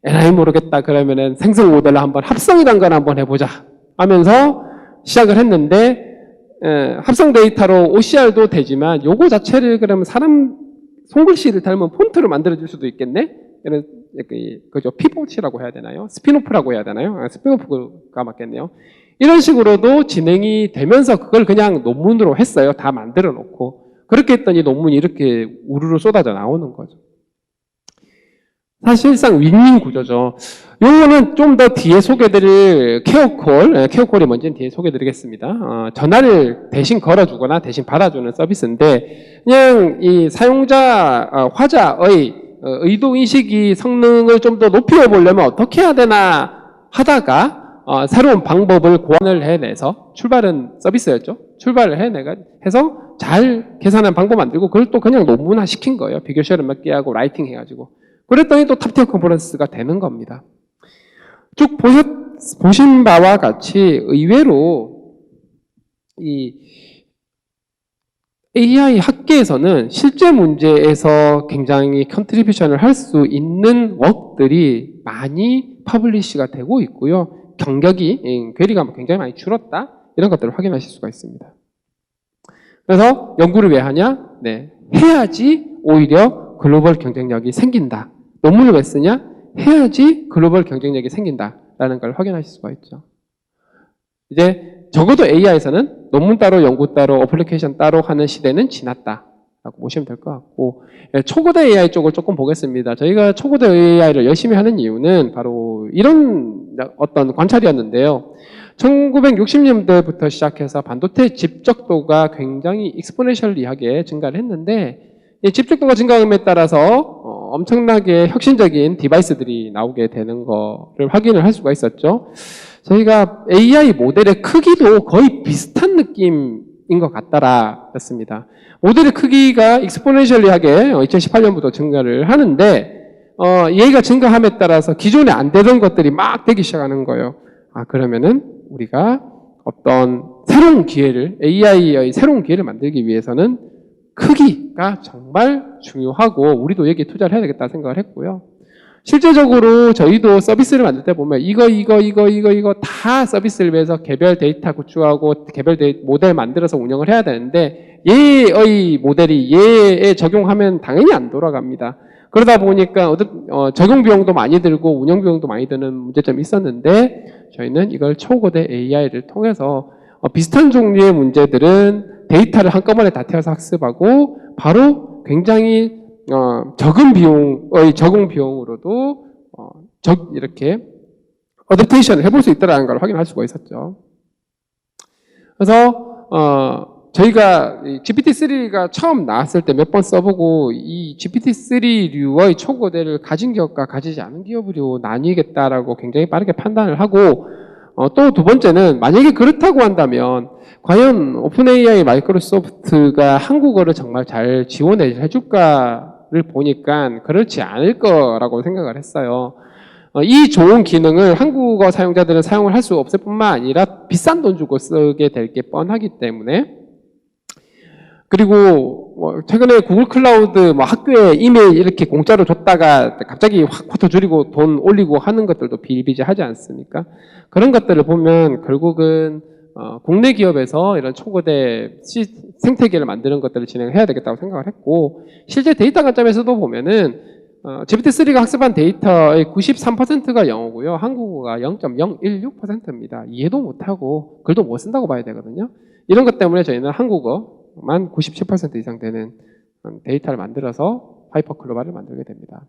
에라이 모르겠다 그러면은 생성 모델로 한번 합성이란 걸 한번 해보자 하면서 시작을 했는데 합성 데이터로 OCR도 되지만 요거 자체를 그러면 사람 손글씨를 닮은 폰트로 만들어줄 수도 있겠네? 이런 그죠 피보치라고 해야 되나요? 스피노프라고 해야 되나요? 스피노프가 맞겠네요. 이런 식으로도 진행이 되면서 그걸 그냥 논문으로 했어요. 다 만들어 놓고. 그렇게 했더니 논문이 이렇게 우르르 쏟아져 나오는 거죠. 사실상 윈윈 구조죠. 요거는 좀 더 뒤에 소개드릴 케어콜이 뭔지는 뒤에 소개드리겠습니다. 전화를 대신 걸어주거나 대신 받아주는 서비스인데, 그냥 이 사용자 화자의 의도 인식이 성능을 좀 더 높여보려면 어떻게 해야 되나 하다가 새로운 방법을 고안을 해내서 출발은 서비스였죠. 출발을 해서 잘 계산한 방법 만들고 그걸 또 그냥 논문화 시킨 거예요. 비교시를 몇 개 하고 라이팅 해가지고. 그랬더니 또 탑티어 컨퍼런스가 되는 겁니다. 쭉 보신 바와 같이 의외로 이 AI 학계에서는 실제 문제에서 굉장히 컨트리뷰션을 할 수 있는 웍들이 많이 퍼블리시가 되고 있고요. 경력이, 괴리가 굉장히 많이 줄었다. 이런 것들을 확인하실 수가 있습니다. 그래서 연구를 왜 하냐? 네. 해야지 오히려 글로벌 경쟁력이 생긴다. 논문을 왜 쓰냐? 해야지 글로벌 경쟁력이 생긴다라는 걸 확인하실 수가 있죠. 이제 적어도 AI에서는 논문 따로 연구 따로 어플리케이션 따로 하는 시대는 지났다라고 보시면 될 것 같고, 초고대 AI 쪽을 조금 보겠습니다. 저희가 초고대 AI를 열심히 하는 이유는 바로 이런 어떤 관찰이었는데요. 1960년대부터 시작해서 반도체 집적도가 굉장히 익스포넨셜리하게 증가를 했는데, 이 집적도가 증가함에 따라서 엄청나게 혁신적인 디바이스들이 나오게 되는 거를 확인을 할 수가 있었죠. 저희가 AI 모델의 크기도 거의 비슷한 느낌인 것 같다라였습니다. 모델의 크기가 익스포넨셜리하게 2018년부터 증가를 하는데, 얘가 증가함에 따라서 기존에 안 되던 것들이 막 되기 시작하는 거예요. 그러면은 우리가 어떤 새로운 기회를, AI의 새로운 기회를 만들기 위해서는 크기가 정말 중요하고 우리도 여기에 투자를 해야 되겠다 생각을 했고요. 실제적으로 저희도 서비스를 만들 때 보면 이거 다 서비스를 위해서 개별 데이터 구축하고 개별 모델 만들어서 운영을 해야 되는데 얘의 모델이 얘에 적용하면 당연히 안 돌아갑니다. 그러다 보니까 적용 비용도 많이 들고 운영 비용도 많이 드는 문제점이 있었는데 저희는 이걸 초고대 AI를 통해서 비슷한 종류의 문제들은 데이터를 한꺼번에 다 태워서 학습하고 바로 굉장히 적은 비용의 적응 비용으로도 이렇게 어댑테이션을 해볼 수 있다는 걸 확인할 수가 있었죠. 그래서 저희가 GPT-3가 처음 나왔을 때 몇 번 써보고 이 GPT-3류의 초고대를 가진 기업과 가지지 않은 기업으로 나뉘겠다라고 굉장히 빠르게 판단을 하고 또 두 번째는 만약에 그렇다고 한다면 과연 오픈AI 마이크로소프트가 한국어를 정말 잘 지원해 줄까를 보니까 그렇지 않을 거라고 생각을 했어요. 이 좋은 기능을 한국어 사용자들은 사용을 할 수 없을 뿐만 아니라 비싼 돈 주고 쓰게 될 게 뻔하기 때문에 그리고 최근에 구글 클라우드 학교에 이메일 이렇게 공짜로 줬다가 갑자기 확 쿼터 줄이고 돈 올리고 하는 것들도 비일비재하지 않습니까? 그런 것들을 보면 결국은 국내 기업에서 이런 초고대 생태계를 만드는 것들을 진행해야 되겠다고 생각을 했고 실제 데이터 관점에서도 보면은 GPT-3가 학습한 데이터의 93%가 영어고요. 한국어가 0.016%입니다. 이해도 못하고 글도 못 쓴다고 봐야 되거든요. 이런 것 때문에 저희는 한국어만 97% 이상 되는 데이터를 만들어서 하이퍼클로바를 만들게 됩니다.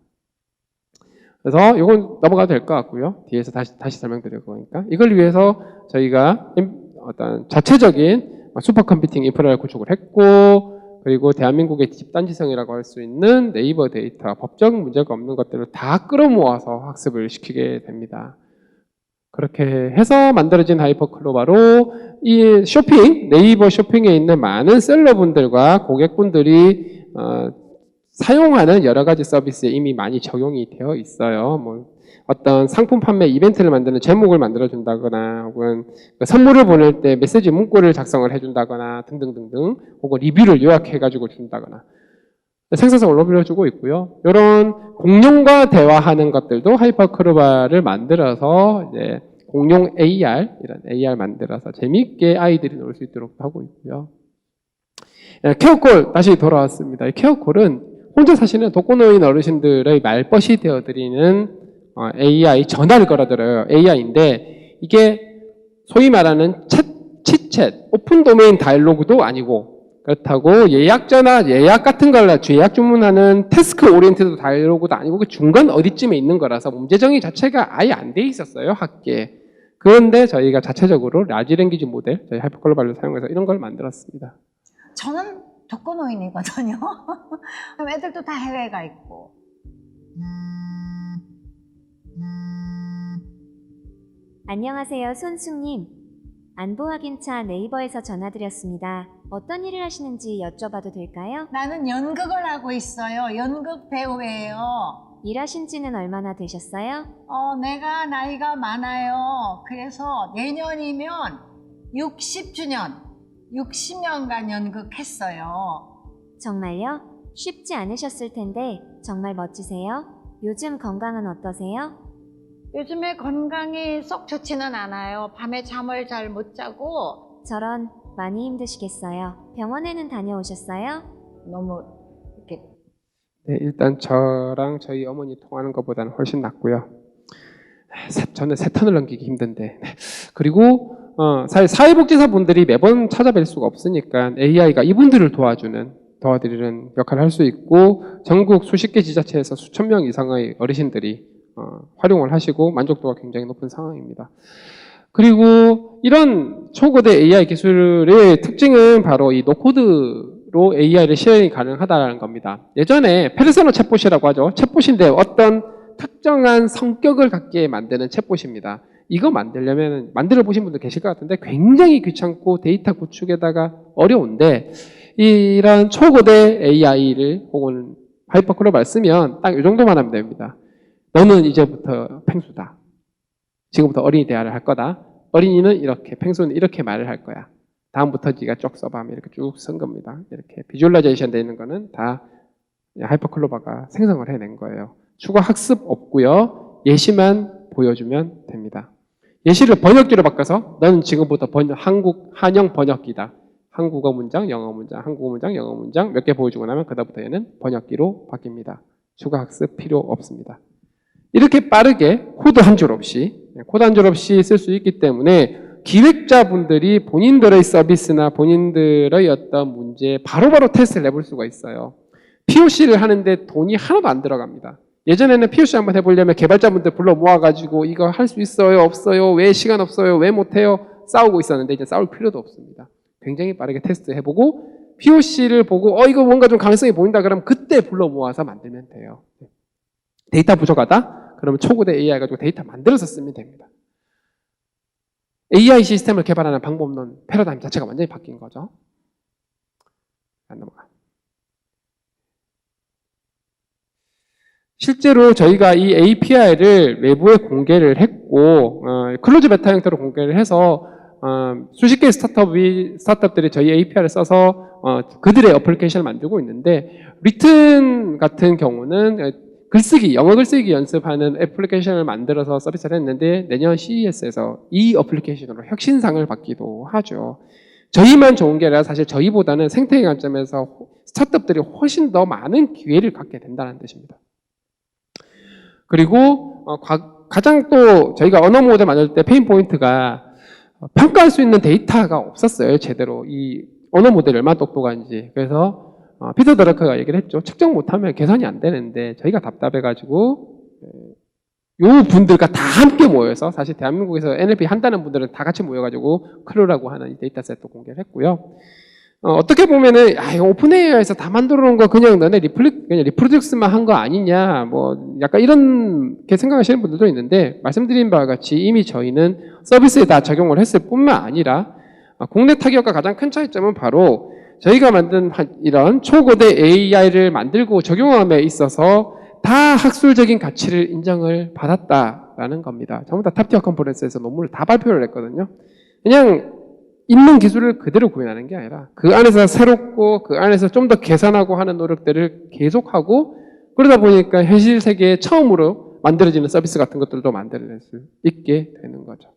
그래서 이건 넘어가도 될 것 같고요. 뒤에서 다시 설명드릴 거니까. 이걸 위해서 저희가 어떤 자체적인 슈퍼컴퓨팅 인프라를 구축을 했고 그리고 대한민국의 집단지성이라고 할 수 있는 네이버 데이터, 법적 문제가 없는 것들을 다 끌어모아서 학습을 시키게 됩니다. 그렇게 해서 만들어진 하이퍼클로바로 이 네이버 쇼핑에 있는 많은 셀러분들과 고객분들이 사용하는 여러 가지 서비스에 이미 많이 적용이 되어 있어요. 어떤 상품 판매 이벤트를 만드는 제목을 만들어준다거나 혹은 선물을 보낼 때 메시지 문구를 작성을 해준다거나 등등등등 혹은 리뷰를 요약해가지고 준다거나 생산성을 높여주고 있고요. 이런 공룡과 대화하는 것들도 하이퍼클로바를 만들어서 이제 공룡 AR, 이런 AR 만들어서 재미있게 아이들이 놀 수 있도록 하고 있고요. 케어콜 다시 돌아왔습니다. 이 케어콜은 혼자 사시는 독거노인 어르신들의 말벗이 되어드리는 AI 전화를 걸어들어요. AI인데 이게 소위 말하는 치챗, 오픈 도메인 다이로그도 아니고 그렇다고 예약 전화, 예약 같은 걸 예약 주문하는 태스크 오리엔티드 다이로그도 아니고 그 중간 어디쯤에 있는 거라서 문제 정의 자체가 아예 안 돼 있었어요, 학계에. 그런데 저희가 자체적으로 라지 랭귀지 모델, 저희 하이퍼클로바를 사용해서 이런 걸 만들었습니다. 저는 독거노인이거든요. 그럼 애들도 다 해외에 가 있고. 안녕하세요, 손숙님. 안보 확인차 네이버에서 전화드렸습니다. 어떤 일을 하시는지 여쭤봐도 될까요? 나는 연극을 하고 있어요. 연극 배우예요. 일하신 지는 얼마나 되셨어요? 내가 나이가 많아요. 그래서 내년이면 60년간 연극했어요. 정말요? 쉽지 않으셨을 텐데 정말 멋지세요. 요즘 건강은 어떠세요? 요즘에 건강이 썩 좋지는 않아요. 밤에 잠을 잘 못 자고 저런, 많이 힘드시겠어요. 병원에는 다녀오셨어요? 너무 이렇게 네, 일단 저랑 저희 어머니 통하는 것보다는 훨씬 낫고요. 저는 3턴을 넘기기 힘든데. 네. 그리고 사회복지사 분들이 매번 찾아뵐 수가 없으니까 AI가 이분들을 도와드리는 역할을 할 수 있고 전국 수십 개 지자체에서 수천 명 이상의 어르신들이 활용을 하시고 만족도가 굉장히 높은 상황입니다. 그리고 이런 초거대 AI 기술의 특징은 바로 이 노코드로 AI를 실행이 가능하다는 겁니다. 예전에 페르소나 챗봇이라고 하죠. 챗봇인데 어떤 특정한 성격을 갖게 만드는 챗봇입니다. 이거 만들려면 만들어 보신 분들 계실 것 같은데 굉장히 귀찮고 데이터 구축에다가 어려운데 이런 초거대 AI를 혹은 하이퍼클로바를 쓰면 딱 이 정도만 하면 됩니다. 너는 이제부터 펭수다. 지금부터 어린이 대화를 할 거다. 어린이는 이렇게, 펭수는 이렇게 말을 할 거야. 다음부터 네가 쭉 써봐 하면 이렇게 쭉 쓴 겁니다. 이렇게 비주얼라이제이션 되어 있는 거는 다 하이퍼클로바가 생성을 해낸 거예요. 추가 학습 없고요. 예시만 보여주면 됩니다. 예시를 번역기로 바꿔서 너는 지금부터 한영 번역기다. 한국어 문장, 영어 문장, 한국어 문장, 영어 문장 몇 개 보여주고 나면 그다음부터 얘는 번역기로 바뀝니다. 추가 학습 필요 없습니다. 이렇게 빠르게 코드 한 줄 없이 쓸 수 있기 때문에 기획자분들이 본인들의 서비스나 본인들의 어떤 문제에 바로바로 테스트를 해볼 수가 있어요. POC를 하는데 돈이 하나도 안 들어갑니다. 예전에는 POC 한번 해보려면 개발자분들 불러 모아가지고 이거 할 수 있어요? 없어요? 왜 시간 없어요? 왜 못해요? 싸우고 있었는데 이제 싸울 필요도 없습니다. 굉장히 빠르게 테스트 해보고 POC를 보고 이거 뭔가 좀 가능성이 보인다 그러면 그때 불러 모아서 만들면 돼요. 데이터 부족하다? 그러면 초고대 AI 가지고 데이터 만들어서 쓰면 됩니다. AI 시스템을 개발하는 방법론 패러다임 자체가 완전히 바뀐 거죠. 안 넘어가. 실제로 저희가 이 API를 외부에 공개를 했고 클로즈 베타 형태로 공개를 해서 수십 개의 스타트업들이 저희 API를 써서 그들의 어플리케이션을 만들고 있는데 리튼 같은 경우는 영어 글쓰기 연습하는 애플리케이션을 만들어서 서비스를 했는데 내년 CES에서 이 어플리케이션으로 혁신상을 받기도 하죠. 저희만 좋은 게 아니라 사실 저희보다는 생태계 관점에서 스타트업들이 훨씬 더 많은 기회를 갖게 된다는 뜻입니다. 그리고 가장 또 저희가 언어 모델 만들 때 페인 포인트가 평가할 수 있는 데이터가 없었어요. 제대로 이 언어 모델이 얼마나 똑똑한지. 그래서 피터 드러커가 얘기를 했죠. 측정 못하면 계산이 안 되는데 저희가 답답해가지고 요 분들과 다 함께 모여서 사실 대한민국에서 NLP 한다는 분들은 다 같이 모여가지고 크루라고 하는 이 데이터셋도 공개를 했고요. 어떻게 보면은 이거 오픈 AI에서 다 만들어 놓은 거 그냥 너네 그냥 리프로듀스만 한 거 아니냐 뭐 약간 이렇게 생각하시는 분들도 있는데 말씀드린 바와 같이 이미 저희는 서비스에 다 적용을 했을 뿐만 아니라 국내 타격과 가장 큰 차이점은 바로 저희가 만든 이런 초고대 AI를 만들고 적용함에 있어서 다 학술적인 가치를 인정을 받았다라는 겁니다. 전부 다 탑티어 컨퍼런스에서 논문을 다 발표를 했거든요. 그냥 있는 기술을 그대로 구현하는 게 아니라 그 안에서 새롭고 그 안에서 좀 더 개선하고 하는 노력들을 계속하고 그러다 보니까 현실 세계에 처음으로 만들어지는 서비스 같은 것들도 만들어낼 수 있게 되는 거죠.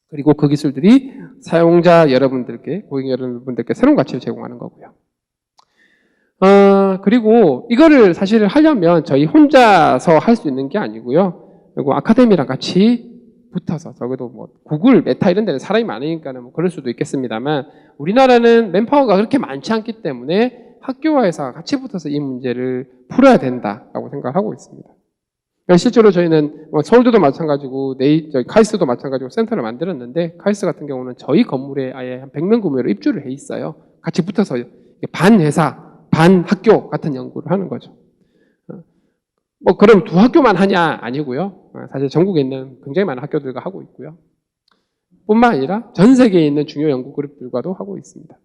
그리고 그 기술들이 사용자 여러분들께, 고객 여러분들께 새로운 가치를 제공하는 거고요. 그리고 이거를 사실 하려면 저희 혼자서 할 수 있는 게 아니고요. 그리고 아카데미랑 같이 붙어서 적어도 뭐 구글, 메타 이런 데는 사람이 많으니까는 뭐 그럴 수도 있겠습니다만 우리나라는 맨파워가 그렇게 많지 않기 때문에 학교와 회사가 같이 붙어서 이 문제를 풀어야 된다라고 생각하고 있습니다. 실제로 저희는 서울대도 마찬가지고 저희 카이스트도 마찬가지고 센터를 만들었는데 카이스트 같은 경우는 저희 건물에 아예 한 100명 구매로 입주를 해 있어요. 같이 붙어서 반 회사, 반 학교 같은 연구를 하는 거죠. 뭐 그럼 두 학교만 하냐? 아니고요. 사실 전국에 있는 굉장히 많은 학교들과 하고 있고요. 뿐만 아니라 전 세계에 있는 중요 연구 그룹들과도 하고 있습니다.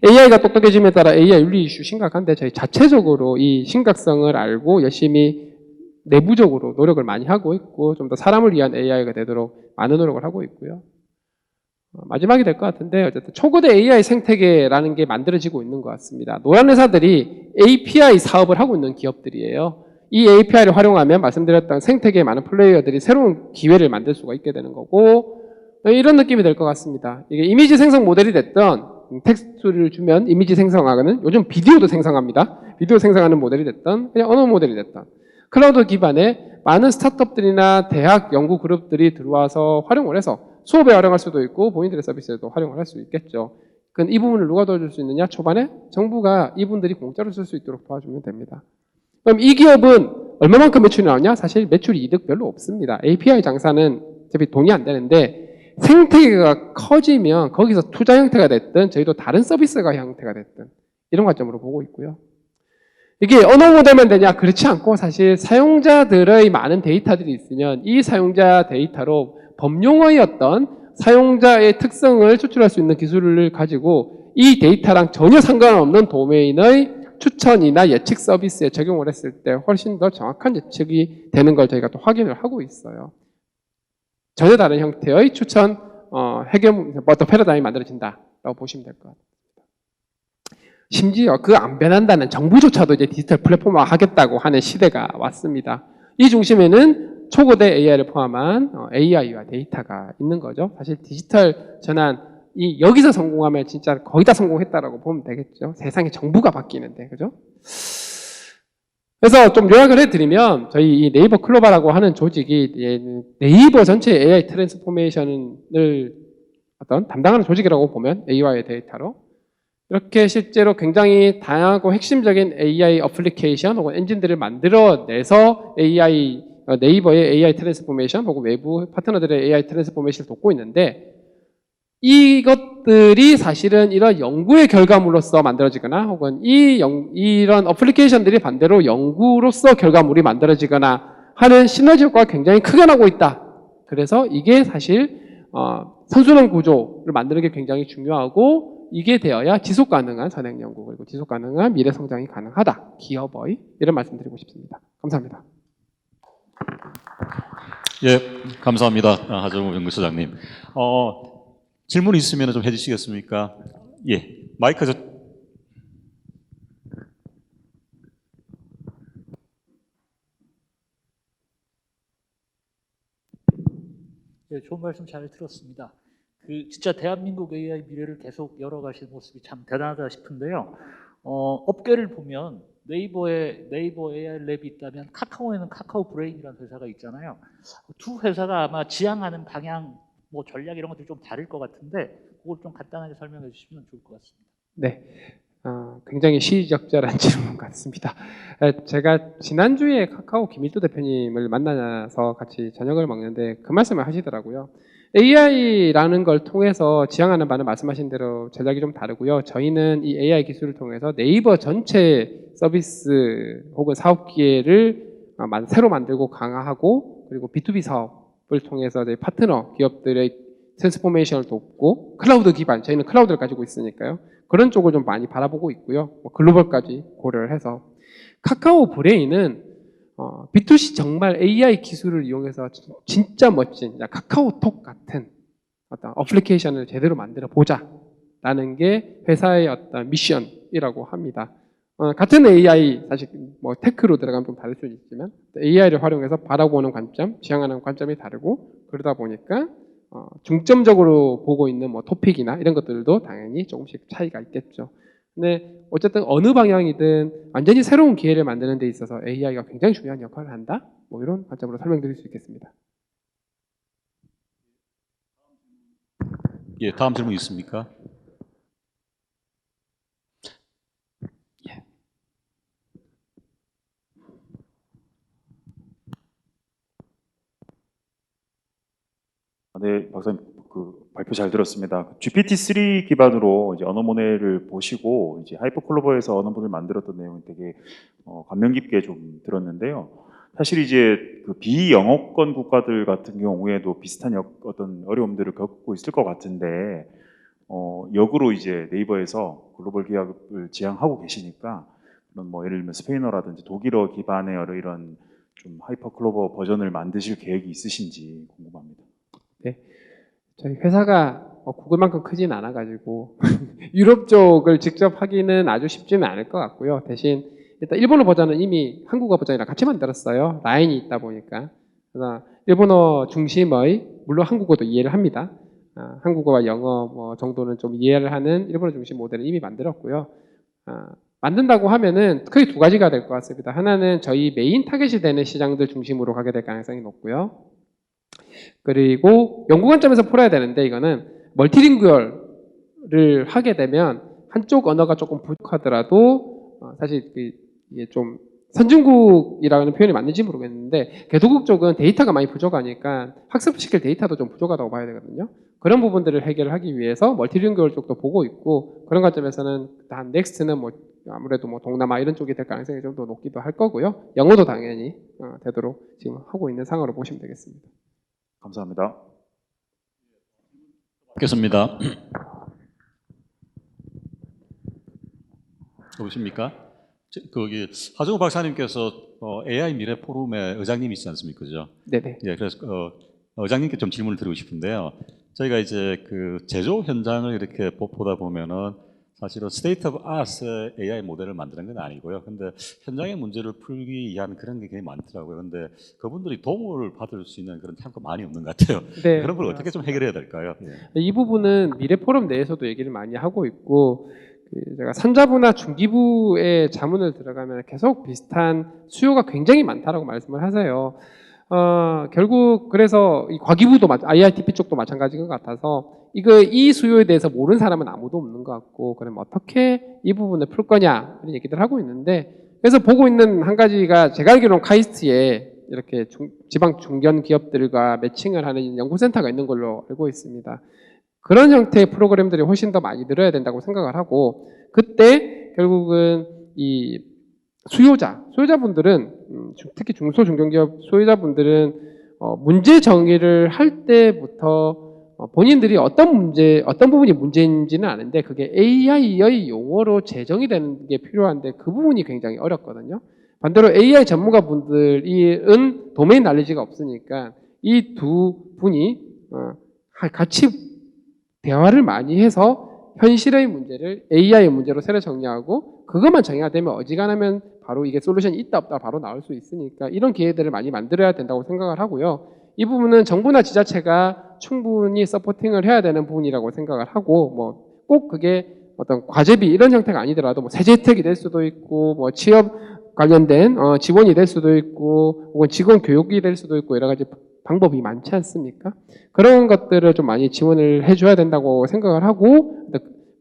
AI가 똑똑해짐에 따라 AI 윤리 이슈 심각한데 저희 자체적으로 이 심각성을 알고 열심히 내부적으로 노력을 많이 하고 있고 좀 더 사람을 위한 AI가 되도록 많은 노력을 하고 있고요. 마지막이 될 것 같은데 어쨌든 초거대 AI 생태계라는 게 만들어지고 있는 것 같습니다. 노란 회사들이 API 사업을 하고 있는 기업들이에요. 이 API를 활용하면 말씀드렸던 생태계의 많은 플레이어들이 새로운 기회를 만들 수가 있게 되는 거고 이런 느낌이 될 것 같습니다. 이게 이미지 생성 모델이 됐던 텍스트를 주면 이미지 생성하는 요즘 비디오도 생성합니다. 비디오 생성하는 모델이 됐던 그냥 언어 모델이 됐던 클라우드 기반의 많은 스타트업들이나 대학 연구 그룹들이 들어와서 활용을 해서 수업에 활용할 수도 있고 본인들의 서비스에도 활용을 할 수 있겠죠. 그럼 이 부분을 누가 도와줄 수 있느냐? 초반에 정부가 이분들이 공짜로 쓸 수 있도록 도와주면 됩니다. 그럼 이 기업은 얼마만큼 매출이 나오냐? 사실 매출 이득 별로 없습니다. API 장사는 어차피 돈이 안 되는데 생태계가 커지면 거기서 투자 형태가 됐든 저희도 다른 서비스가 형태가 됐든 이런 관점으로 보고 있고요. 이게 언어 모델만 되냐? 그렇지 않고 사실 사용자들의 많은 데이터들이 있으면 이 사용자 데이터로 범용어의 어떤 사용자의 특성을 추출할 수 있는 기술을 가지고 이 데이터랑 전혀 상관없는 도메인의 추천이나 예측 서비스에 적용을 했을 때 훨씬 더 정확한 예측이 되는 걸 저희가 또 확인을 하고 있어요. 전혀 다른 형태의 추천 어떤 패러다임이 만들어진다라고 보시면 될 것 같아요. 심지어 그 안 변한다는 정부조차도 이제 디지털 플랫폼화 하겠다고 하는 시대가 왔습니다. 이 중심에는 초거대 AI를 포함한 AI와 데이터가 있는 거죠. 사실 디지털 전환이 여기서 성공하면 진짜 거의 다 성공했다라고 보면 되겠죠. 세상의 정부가 바뀌는데, 그죠? 그래서 좀 요약을 해드리면 저희 이 네이버 클로바라고 하는 조직이 네이버 전체 AI 트랜스포메이션을 어떤 담당하는 조직이라고 보면 AI의 데이터로 이렇게 실제로 굉장히 다양하고 핵심적인 AI 어플리케이션 혹은 엔진들을 만들어내서 네이버의 AI 트랜스포메이션 혹은 외부 파트너들의 AI 트랜스포메이션을 돕고 있는데 이것들이 사실은 이런 연구의 결과물로서 만들어지거나 혹은 이런 어플리케이션들이 반대로 연구로서 결과물이 만들어지거나 하는 시너지 효과가 굉장히 크게 나고 있다. 그래서 이게 사실 선순환 구조를 만드는 게 굉장히 중요하고 이게 되어야 지속 가능한 선행 연구 그리고 지속 가능한 미래 성장이 가능하다. 기업의 이런 말씀드리고 싶습니다. 감사합니다. 예, 감사합니다. 하정우 연구소장님. 질문 있으면 좀 해주시겠습니까? 예, 마이크 네, 좋은 말씀 잘 들었습니다. 진짜 대한민국 AI 미래를 계속 열어가시는 모습이 참 대단하다 싶은데요. 업계를 보면 네이버 AI 랩이 있다면 카카오에는 카카오 브레인이라는 회사가 있잖아요. 두 회사가 아마 지향하는 방향, 뭐 전략 이런 것들이 좀 다를 것 같은데 그걸 좀 간단하게 설명해 주시면 좋을 것 같습니다. 네, 굉장히 시의적절한 질문 같습니다. 제가 지난주에 카카오 김일도 대표님을 만나서 같이 저녁을 먹는데 그 말씀을 하시더라고요. AI라는 걸 통해서 지향하는 바는 말씀하신 대로 전략이 좀 다르고요. 저희는 이 AI 기술을 통해서 네이버 전체 서비스 혹은 사업 기회를 새로 만들고 강화하고 그리고 B2B 사업을 통해서 저희 파트너 기업들의 트랜스포메이션을 돕고 클라우드 기반, 저희는 클라우드를 가지고 있으니까요. 그런 쪽을 좀 많이 바라보고 있고요. 글로벌까지 고려를 해서 카카오 브레인은 B2C 정말 AI 기술을 이용해서 진짜 멋진 카카오톡 같은 어떤 어플리케이션을 제대로 만들어 보자라는 게 회사의 어떤 미션이라고 합니다. 같은 AI, 사실 뭐 테크로 들어가면 좀 다를 수 있지만 AI를 활용해서 바라보는 관점, 지향하는 관점이 다르고 그러다 보니까 중점적으로 보고 있는 뭐 토픽이나 이런 것들도 당연히 조금씩 차이가 있겠죠. 근데 어쨌든 어느 방향이든 완전히 새로운 기회를 만드는 데 있어서 AI가 굉장히 중요한 역할을 한다. 뭐 이런 관점으로 설명드릴 수 있겠습니다. 예, 다음 질문 있습니까? 네, 박사님 발표 잘 들었습니다. GPT-3 기반으로 이제 언어 모델을 보시고 이제 하이퍼클로버에서 언어 모델을 만들었던 내용이 되게 감명 깊게 좀 들었는데요. 사실 이제 그 비영어권 국가들 같은 경우에도 비슷한 어떤 어려움들을 겪고 있을 것 같은데 역으로 이제 네이버에서 글로벌 기업을 지향하고 계시니까 그런 뭐 예를 들면 스페인어라든지 독일어 기반의 이런 좀 하이퍼클로버 버전을 만드실 계획이 있으신지 궁금합니다. 네, 저희 회사가 구글만큼 크진 않아가지고 유럽 쪽을 직접 하기는 아주 쉽지는 않을 것 같고요. 대신 일단 일본어 버전은 이미 한국어 버전이랑 같이 만들었어요. 라인이 있다 보니까. 그래서 일본어 중심의, 물론 한국어도 이해를 합니다. 한국어와 영어 뭐 정도는 좀 이해를 하는 일본어 중심 모델을 이미 만들었고요. 만든다고 하면은 크게 두 가지가 될 것 같습니다. 하나는 저희 메인 타겟이 되는 시장들 중심으로 가게 될 가능성이 높고요. 그리고 연구 관점에서 풀어야 되는데 이거는 멀티링구얼을 하게 되면 한쪽 언어가 조금 부족하더라도 사실 이게 좀 선진국이라는 표현이 맞는지 모르겠는데 개도국 쪽은 데이터가 많이 부족하니까 학습시킬 데이터도 좀 부족하다고 봐야 되거든요. 그런 부분들을 해결하기 위해서 멀티링구얼 쪽도 보고 있고 그런 관점에서는 단 넥스트는 뭐 아무래도 뭐 동남아 이런 쪽이 될 가능성이 좀 더 높기도 할 거고요. 영어도 당연히 되도록 지금 하고 있는 상황으로 보시면 되겠습니다. 감사합니다. 받겠습니다. 여보십니까? 거기 하정우 박사님께서 AI 미래 포럼의 의장님이시지 않습니까? 그죠? 네네. 예, 그래서 의장님께 좀 질문을 드리고 싶은데요. 저희가 이제 그 제조 현장을 이렇게 보다 보면은 사실은 스테이트 오브 아트의 AI 모델을 만드는 건 아니고요. 근데 현장의 문제를 풀기 위한 그런 게 굉장히 많더라고요. 근데 그분들이 도움을 받을 수 있는 그런 탐구가 많이 없는 것 같아요. 네. 그런 걸 어떻게 좀 해결해야 될까요? 예. 이 부분은 미래 포럼 내에서도 얘기를 많이 하고 있고 제가 산자부나 중기부의 자문을 들어가면 계속 비슷한 수요가 굉장히 많다라고 말씀을 하세요. 결국 그래서 이 과기부도 IITP 쪽도 마찬가지인 것 같아서 이 수요에 대해서 모르는 사람은 아무도 없는 것 같고 그럼 어떻게 이 부분을 풀 거냐 이런 얘기들 하고 있는데 그래서 보고 있는 한 가지가 제가 알기로는 카이스트에 이렇게 지방 중견 기업들과 매칭을 하는 연구센터가 있는 걸로 알고 있습니다. 그런 형태의 프로그램들이 훨씬 더 많이 늘어야 된다고 생각을 하고 그때 결국은 이 소유자분들은 특히 중소 중견기업 소유자분들은 문제 정의를 할 때부터 본인들이 어떤 부분이 문제인지는 아는데 그게 AI의 용어로 제정이 되는 게 필요한데 그 부분이 굉장히 어렵거든요. 반대로 AI 전문가분들은 도메인 날리지가 없으니까 이 두 분이 같이 대화를 많이 해서 현실의 문제를 AI의 문제로 새로 정리하고 그것만 정의가 되면 어지간하면 바로 이게 솔루션이 있다 없다 바로 나올 수 있으니까 이런 기회들을 많이 만들어야 된다고 생각을 하고요. 이 부분은 정부나 지자체가 충분히 서포팅을 해야 되는 부분이라고 생각을 하고 뭐 꼭 그게 어떤 과제비 이런 형태가 아니더라도 뭐 세제 혜택이 될 수도 있고 뭐 취업 관련된 지원이 될 수도 있고 혹은 직원 교육이 될 수도 있고 여러 가지 방법이 많지 않습니까? 그런 것들을 좀 많이 지원을 해줘야 된다고 생각을 하고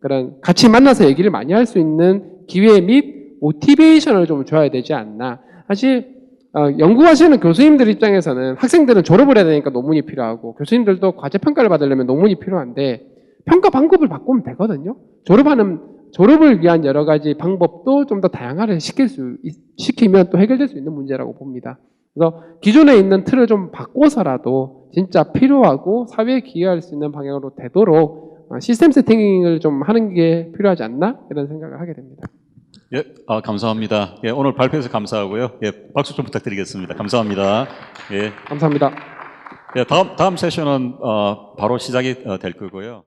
그런 같이 만나서 얘기를 많이 할 수 있는 기회 및 모티베이션을 좀 줘야 되지 않나. 사실 연구하시는 교수님들 입장에서는 학생들은 졸업을 해야 되니까 논문이 필요하고 교수님들도 과제 평가를 받으려면 논문이 필요한데 평가 방법을 바꾸면 되거든요. 졸업을 위한 여러 가지 방법도 좀 더 다양화를 시키면 또 해결될 수 있는 문제라고 봅니다. 그래서 기존에 있는 틀을 좀 바꿔서라도 진짜 필요하고 사회에 기여할 수 있는 방향으로 되도록 시스템 세팅을 좀 하는 게 필요하지 않나 이런 생각을 하게 됩니다. 예, 감사합니다. 예, 오늘 발표해서 감사하고요. 예, 박수 좀 부탁드리겠습니다. 감사합니다. 예. 감사합니다. 네, 다음 세션은 바로 시작이 될 거고요.